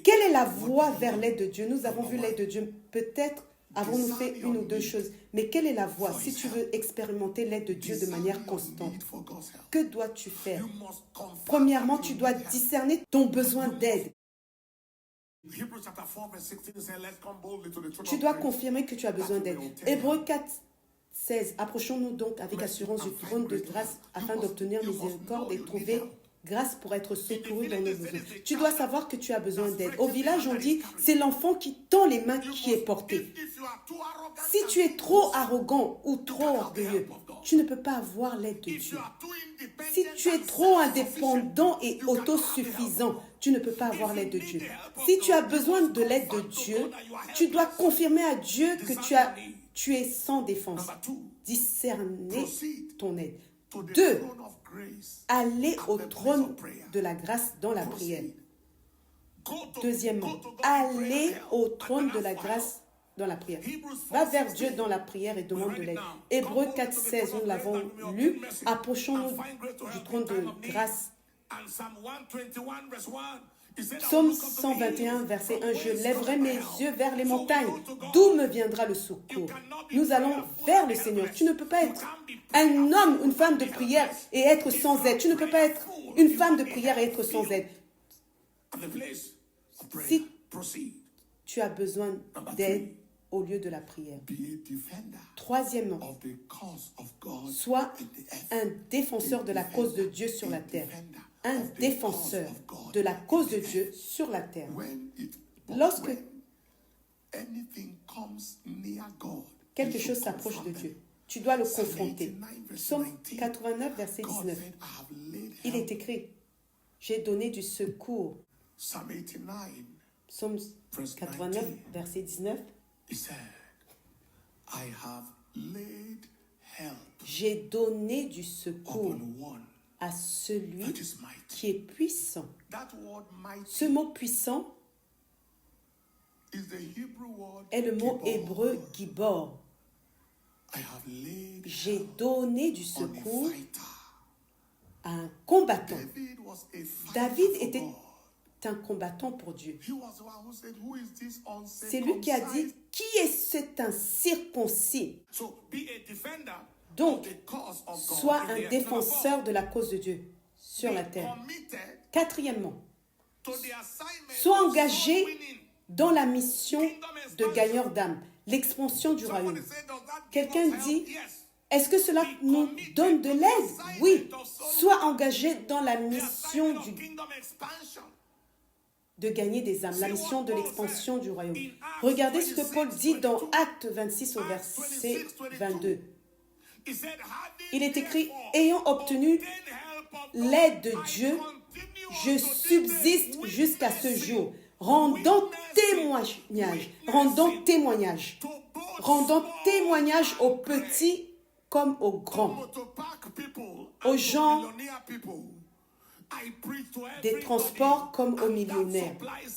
quelle est la voie vers l'aide de Dieu? Nous avons vu l'aide de Dieu. Peut-être avons-nous fait une ou deux choses. Mais quelle est la voie si tu veux expérimenter l'aide de Dieu de manière constante? Que dois-tu faire? Premièrement, tu dois discerner ton besoin d'aide. Tu dois confirmer que tu as besoin d'aide. Hébreux 4, 16. Approchons-nous donc avec assurance du trône de grâce afin d'obtenir miséricorde et trouver grâce pour être secouru dans nos besoins. Tu dois savoir que tu as besoin d'aide. Au village, on dit, c'est l'enfant qui tend les mains qui est porté. Si tu es trop arrogant ou trop orgueilleux, tu ne peux pas avoir l'aide de Dieu. Si tu es trop indépendant et autosuffisant, tu ne peux pas avoir l'aide de Dieu. Si tu as besoin de l'aide de Dieu, tu dois confirmer à Dieu que tu es sans défense. Discerner ton aide. 2. Aller au trône de la grâce dans la prière. Deuxièmement, aller au trône de la grâce dans la prière. Va vers Dieu dans la prière et demande de l'aide. Hébreux 4, 16, nous l'avons lu. Approchons-nous du trône de grâce. Psaume 121, verset 1. Je lèverai mes yeux vers les montagnes. D'où me viendra le secours? Nous allons vers le Seigneur. Tu ne peux pas être un homme, une femme de prière et être sans aide. Tu ne peux pas être une femme de prière et être sans aide. Si tu as besoin d'aide au lieu de la prière. Troisièmement, sois un défenseur de la cause de Dieu sur la terre. Un défenseur de la cause de Dieu sur la terre. Lorsque quelque chose s'approche de Dieu, tu dois le confronter. Psaume 89, verset 19. Il est écrit, j'ai donné du secours. Psaume 89, verset 19. J'ai donné du secours à celui qui est puissant. Ce mot puissant est le mot hébreu gibor. J'ai donné du secours à un combattant. David était un combattant pour Dieu. C'est lui qui a dit, qui est cet incirconcis? Donc, sois un défenseur de la cause de Dieu sur la terre. Quatrièmement, sois engagé dans la mission de gagneur d'âme, l'expansion du royaume. Quelqu'un dit, est-ce que cela nous donne de l'aide? Oui, sois engagé dans la mission de gagner des âmes, la mission de l'expansion du royaume. Regardez ce que Paul dit dans Actes 26 au verset 22. Il est écrit, ayant obtenu l'aide de Dieu, je subsiste jusqu'à ce jour, rendant témoignage aux petits comme aux grands, aux gens des transports comme aux millionnaires.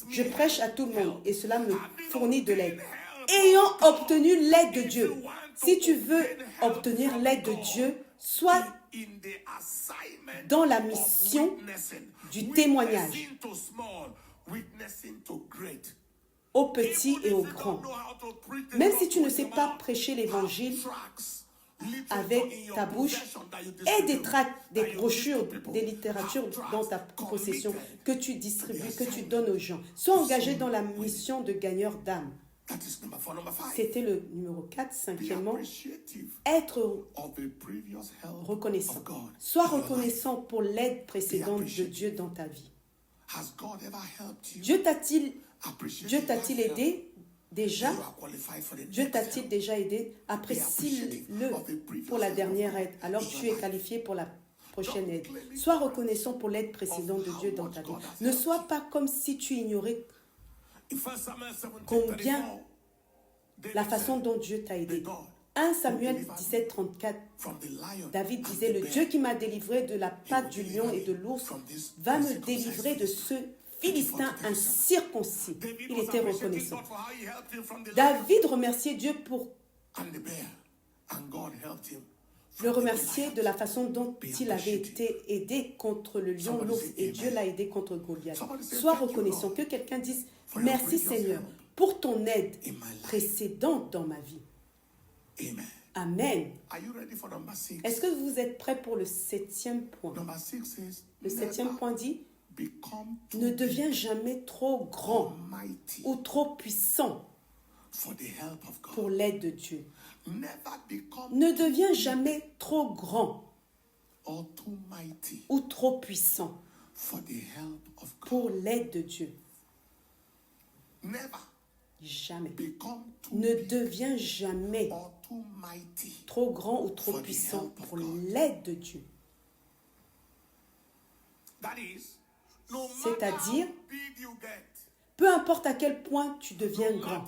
Je prêche à tout le monde et cela me fournit de l'aide. Ayant obtenu l'aide de Dieu. Si tu veux obtenir l'aide de Dieu, sois dans la mission du témoignage aux petits et aux grands. Même si tu ne sais pas prêcher l'évangile avec ta bouche et des tracts, des brochures, des littératures dans ta possession que tu distribues, que tu donnes aux gens. Sois engagé dans la mission de gagneur d'âme. C'était le numéro 4. Cinquièmement, être reconnaissant. Sois reconnaissant pour l'aide précédente de Dieu dans ta vie. Dieu t'a-t-il aidé déjà? Dieu t'a-t-il déjà aidé? Apprécie-le pour la dernière aide. Alors tu es qualifié pour la prochaine aide. Sois reconnaissant pour l'aide précédente de Dieu dans ta vie. Ne sois pas comme si tu ignorais combien la façon dont Dieu t'a aidé. 1 Samuel 17, 34, David disait, le Dieu qui m'a délivré de la patte du lion et de l'ours va me délivrer de ce Philistin incirconcis. Il était reconnaissant. David remerciait Dieu pour le remercier de la façon dont il avait été aidé contre le lion, l'ours, et Dieu l'a aidé contre Goliath. Sois reconnaissant. Que quelqu'un dise, merci Seigneur pour ton aide précédente dans ma vie. Amen. Est-ce que vous êtes prêts pour le 7e point? Le 7e point dit, ne deviens jamais trop grand ou trop puissant pour l'aide de Dieu. Ne deviens jamais trop grand ou trop puissant pour l'aide de Dieu. Jamais. Ne deviens jamais trop grand ou trop puissant pour l'aide de Dieu. C'est-à-dire, peu importe à quel point tu deviens grand,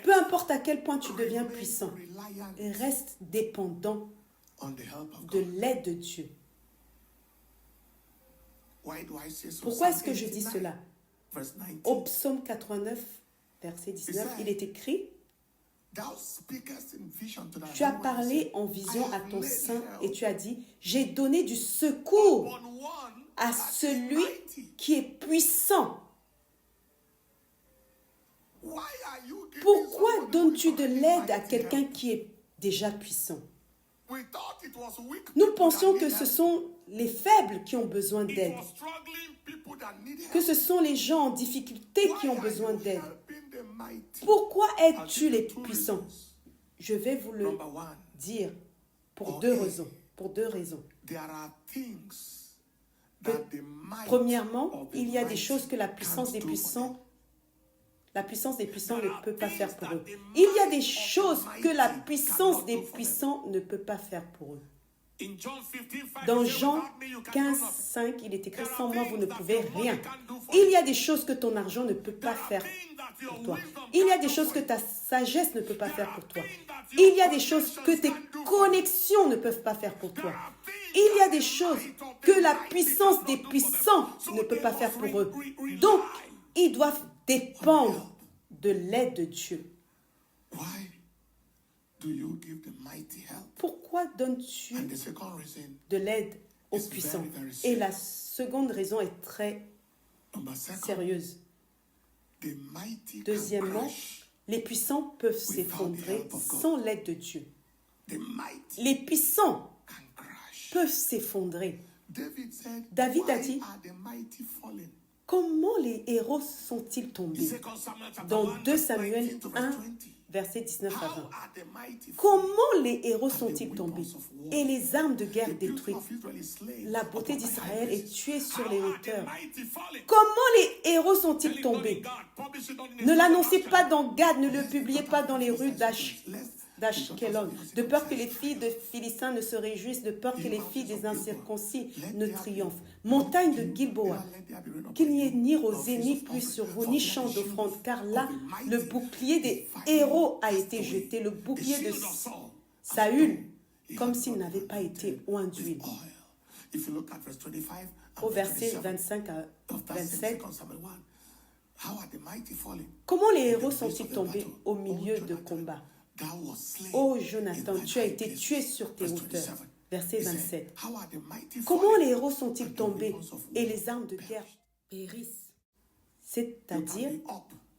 peu importe à quel point tu deviens puissant, reste dépendant de l'aide de Dieu. Pourquoi est-ce que je dis cela? Au psaume 89, verset 19, il est écrit, tu as parlé en vision à ton sein et tu as dit, j'ai donné du secours à celui qui est puissant. Pourquoi donnes-tu de l'aide à quelqu'un qui est déjà puissant? Nous pensions que ce sont les faibles qui ont besoin d'aide, que ce sont les gens en difficulté qui ont besoin d'aide. Pourquoi aides-tu les puissants? Je vais vous le dire pour deux raisons. Premièrement, il y a des choses que la puissance des puissants ne peut pas faire pour eux. Il y a des choses que la puissance des puissants ne peut pas faire pour eux. Dans Jean 15, 5, il est écrit, sans moi, vous ne pouvez rien. Il y a des choses que ton argent ne peut pas faire pour toi. Il y a des choses que ta sagesse ne peut pas faire pour toi. Il y a des choses que tes connexions ne peuvent pas faire pour toi. Il y a des choses que la puissance des puissants ne peut pas faire pour eux. Donc, ils doivent dépendre de l'aide de Dieu. Pourquoi donnes-tu de l'aide aux puissants? Et la seconde raison est très sérieuse. Deuxièmement, les puissants peuvent s'effondrer sans l'aide de Dieu. Les puissants peuvent s'effondrer. David a dit, comment les héros sont-ils tombés? Dans 2 Samuel 1, verset 19 à 20. Comment les héros sont-ils tombés et les armes de guerre détruites? La beauté d'Israël est tuée sur les hauteurs. Comment les héros sont-ils tombés? Ne l'annoncez pas dans Gad, ne le publiez pas dans les rues d'Ashkelon, de peur que les filles de Philistins ne se réjouissent, de peur que les filles des incirconcis ne triomphent. Montagne de Gilboa, qu'il n'y ait ni rosée, ni pluie sur vous, ni champ d'offrande, car là, le bouclier des héros a été jeté, le bouclier de Saül, comme s'il n'avait pas été oint d'huile. Au verset 25 à 27, comment les héros sont-ils tombés au milieu de combats? Ô Jonathan, tu as été tué sur tes hauteurs. Verset 27. Comment les héros sont-ils tombés et les armes de guerre périssent? C'est-à-dire,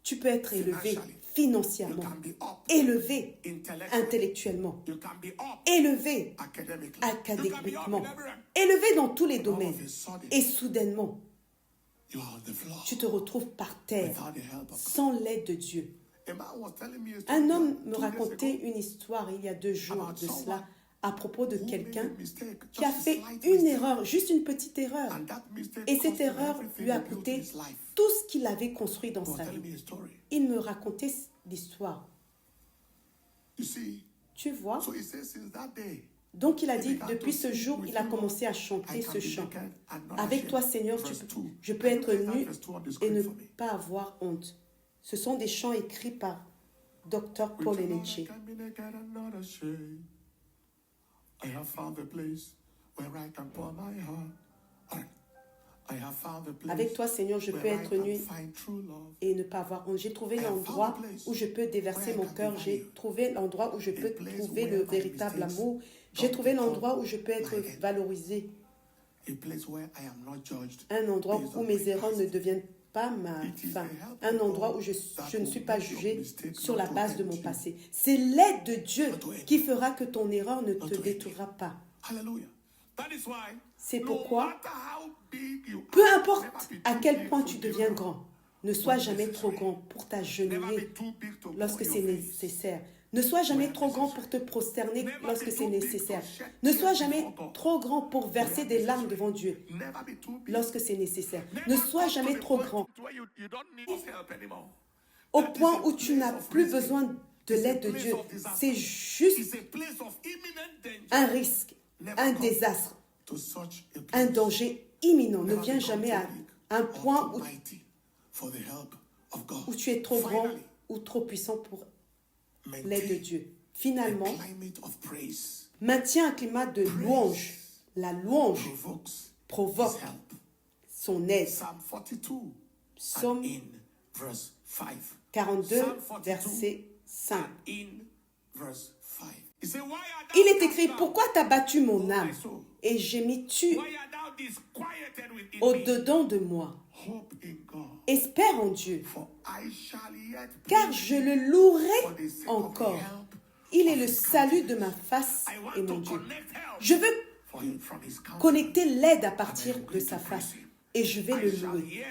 tu peux être élevé financièrement, élevé intellectuellement, élevé académiquement, élevé dans tous les domaines. Et soudainement, tu te retrouves par terre sans l'aide de Dieu. Un homme me racontait une histoire il y a 2 jours de cela à propos de quelqu'un qui a fait une erreur, juste une petite erreur. Et cette erreur lui a coûté tout ce qu'il avait construit dans sa vie. Il me racontait l'histoire. Tu vois, Donc il a dit, depuis ce jour, il a commencé à chanter ce chant. Avec toi, Seigneur, je peux être nu et ne pas avoir honte. Ce sont des chants écrits par Dr. Paul Enenche. Avec toi, Seigneur, je peux être nu et ne pas avoir honte. J'ai trouvé l'endroit où je peux déverser mon cœur. J'ai trouvé l'endroit où je peux trouver le véritable amour. J'ai trouvé l'endroit où je peux être valorisé. Un endroit où mes erreurs ne deviennent pas ma fin. Un endroit où je ne suis pas jugé sur la base de mon passé. C'est l'aide de Dieu qui fera que ton erreur ne te détruira pas. C'est pourquoi, peu importe à quel point tu deviens grand, ne sois jamais trop grand pour t'agenouiller lorsque c'est nécessaire. Ne sois jamais trop grand pour te prosterner lorsque c'est nécessaire. Ne sois jamais trop grand pour verser des larmes devant Dieu lorsque c'est nécessaire. Ne sois jamais trop grand au point où tu n'as plus besoin de l'aide de Dieu. C'est juste un risque, un désastre, un danger imminent. Ne viens jamais à un point où tu es trop grand ou trop puissant pour l'aide de Dieu. Finalement, maintiens un climat de louange. La louange provoque son aide. Psaume 42, verset 5. Il est écrit, pourquoi t'as battu mon âme et gémis-tu au-dedans de moi? Espère en Dieu, car je le louerai encore. Il est le salut de ma face et mon Dieu. Je veux connecter l'aide à partir de sa face et je vais le louer.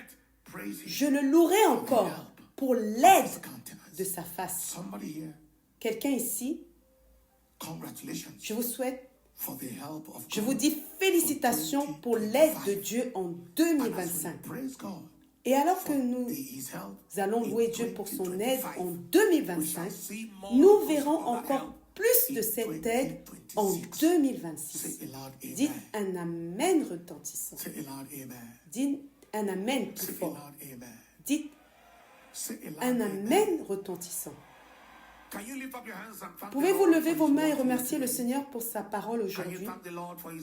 Je le louerai encore pour l'aide de sa face. Quelqu'un ici, je vous souhaite, je vous dis félicitations pour l'aide de Dieu en 2025. Et alors que nous allons louer Dieu pour son aide en 2025, nous verrons encore plus de cette aide en 2026. Dites un amen retentissant. Dites un amen plus fort. Dites un amen retentissant. Pouvez-vous lever vos mains et remercier le Seigneur pour sa parole aujourd'hui?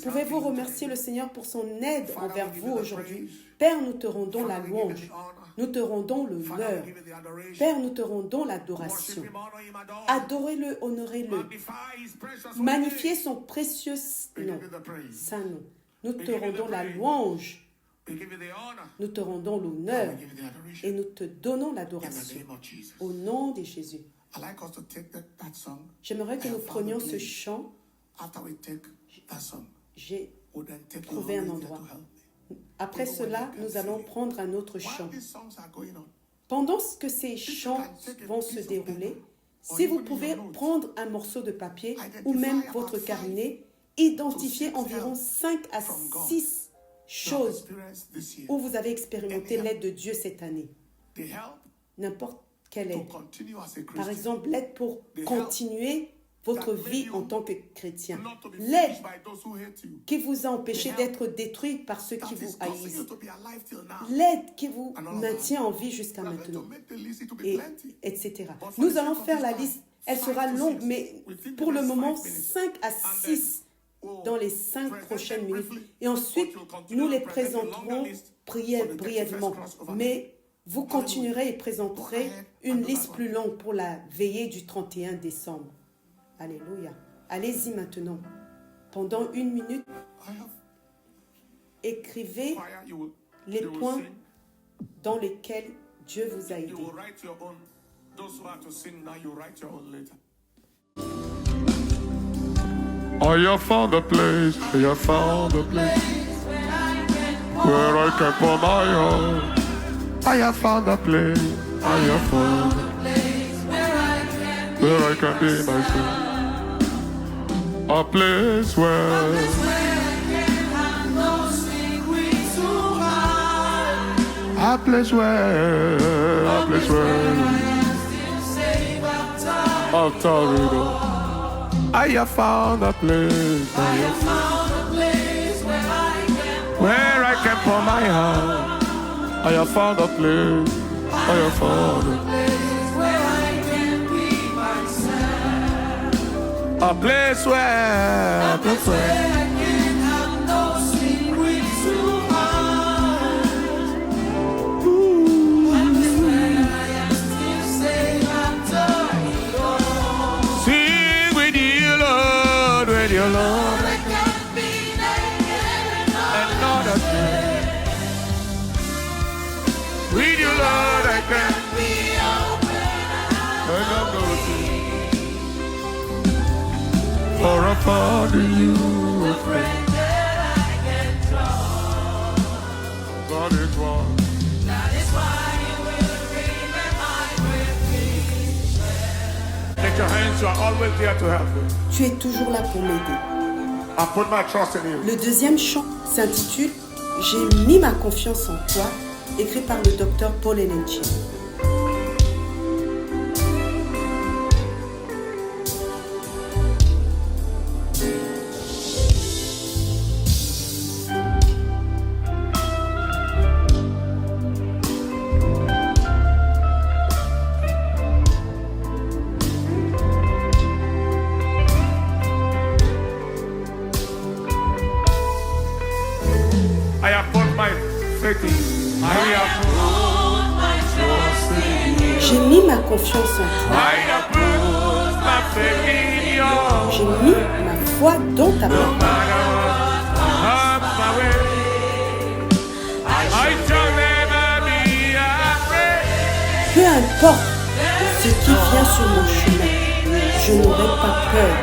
Pouvez-vous remercier le Seigneur pour son aide envers vous aujourd'hui? Père, nous te rendons la louange. Nous te rendons l'honneur. Père, nous te rendons l'adoration. Adorez-le, honorez-le. Magnifiez son précieux nom, saint nom. Nous te rendons la louange. Nous te rendons l'honneur et nous te donnons l'adoration. Au nom de Jésus. J'aimerais que nous prenions ce chant. J'ai trouvé un endroit. Après cela, nous allons prendre un autre chant. Pendant que ces chants vont se dérouler, si vous pouvez prendre un morceau de papier ou même votre carnet, identifiez environ 5 à 6 choses où vous avez expérimenté l'aide de Dieu cette année. N'importe quelle aide. Par exemple, l'aide pour continuer votre vie en tant que chrétien. L'aide qui vous a empêché d'être détruit par ceux qui vous haïssent. L'aide qui vous maintient en vie jusqu'à maintenant. Et, etc. Nous allons faire la liste. Elle sera longue, mais pour le moment, 5 à 6 dans les 5 prochaines minutes. Et ensuite, nous les présenterons brièvement. Mais vous continuerez et présenterez une liste plus longue pour la veillée du 31 décembre. Alléluia. Allez-y maintenant. Pendant 1 minute, écrivez les points dans lesquels Dieu vous a aidé. I have found a place, I have found a place where I can pour my heart. I have found a place, I have found a place where I can be myself. A place where I can have no secrets to hide. A place where I can still say after it all. I have found a place. Where I can pour my heart. I have found a place. I have found a place where I can be myself. A place where I can have no secrets to hide. A place where I am still safe after it all. Sing with you, Lord, with your Lord. I can be naked and not ashamed. With you, Lord, I can be open and I'm going for a father, you a friend that I can trust. God is one. That is why you will remain my refuge. Take your hands, you are always there to help me. Tu es toujours là pour m'aider. I put my trust in you. Le deuxième chant s'intitule « J'ai mis ma confiance en toi », écrit par le docteur Paul Elenchi. I have put my faith in you. I have put my trust in you. J'ai mis ma confiance en toi. I have put my faith in you. J'ai mis ma foi dans ta No parole. matter what comes my way, I shall never be afraid. Peu importe ce qui vient sur mon chemin, je n'aurai pas peur.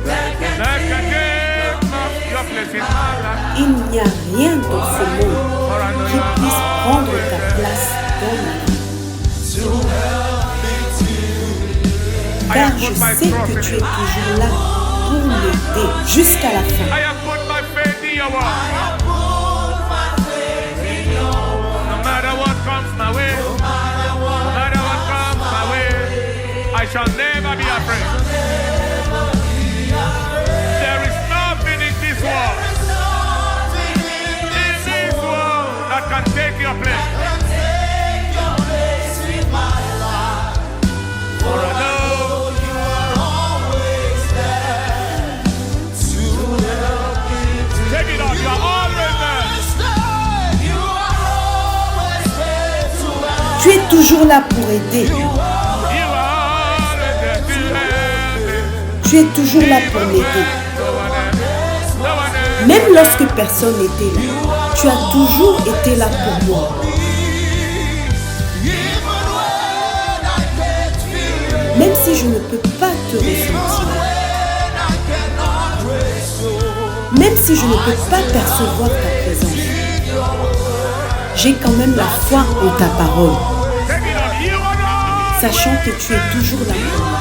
Like a game of your place in my life. Il n'y a rien dans ce monde qui puisse prendre ta place dans ma vie. Car je sais que tu es toujours là pour m'aider jusqu'à la I fin. have put my faith in your word. No matter what comes my way, no matter what comes my way, I shall never be afraid. There is nothing in this world, that can take your place. For I know you are always there to help me. Take it on, you are always there. Tu es toujours là pour aider. You are always there to help me. Tu es toujours là pour m'aider. No one else. Même lorsque personne n'était là, tu as toujours été là pour moi. Même si je ne peux pas te ressentir, même si je ne peux pas percevoir ta présence, j'ai quand même la foi en ta parole, Take it on, you are always sachant que tu es toujours là pour moi.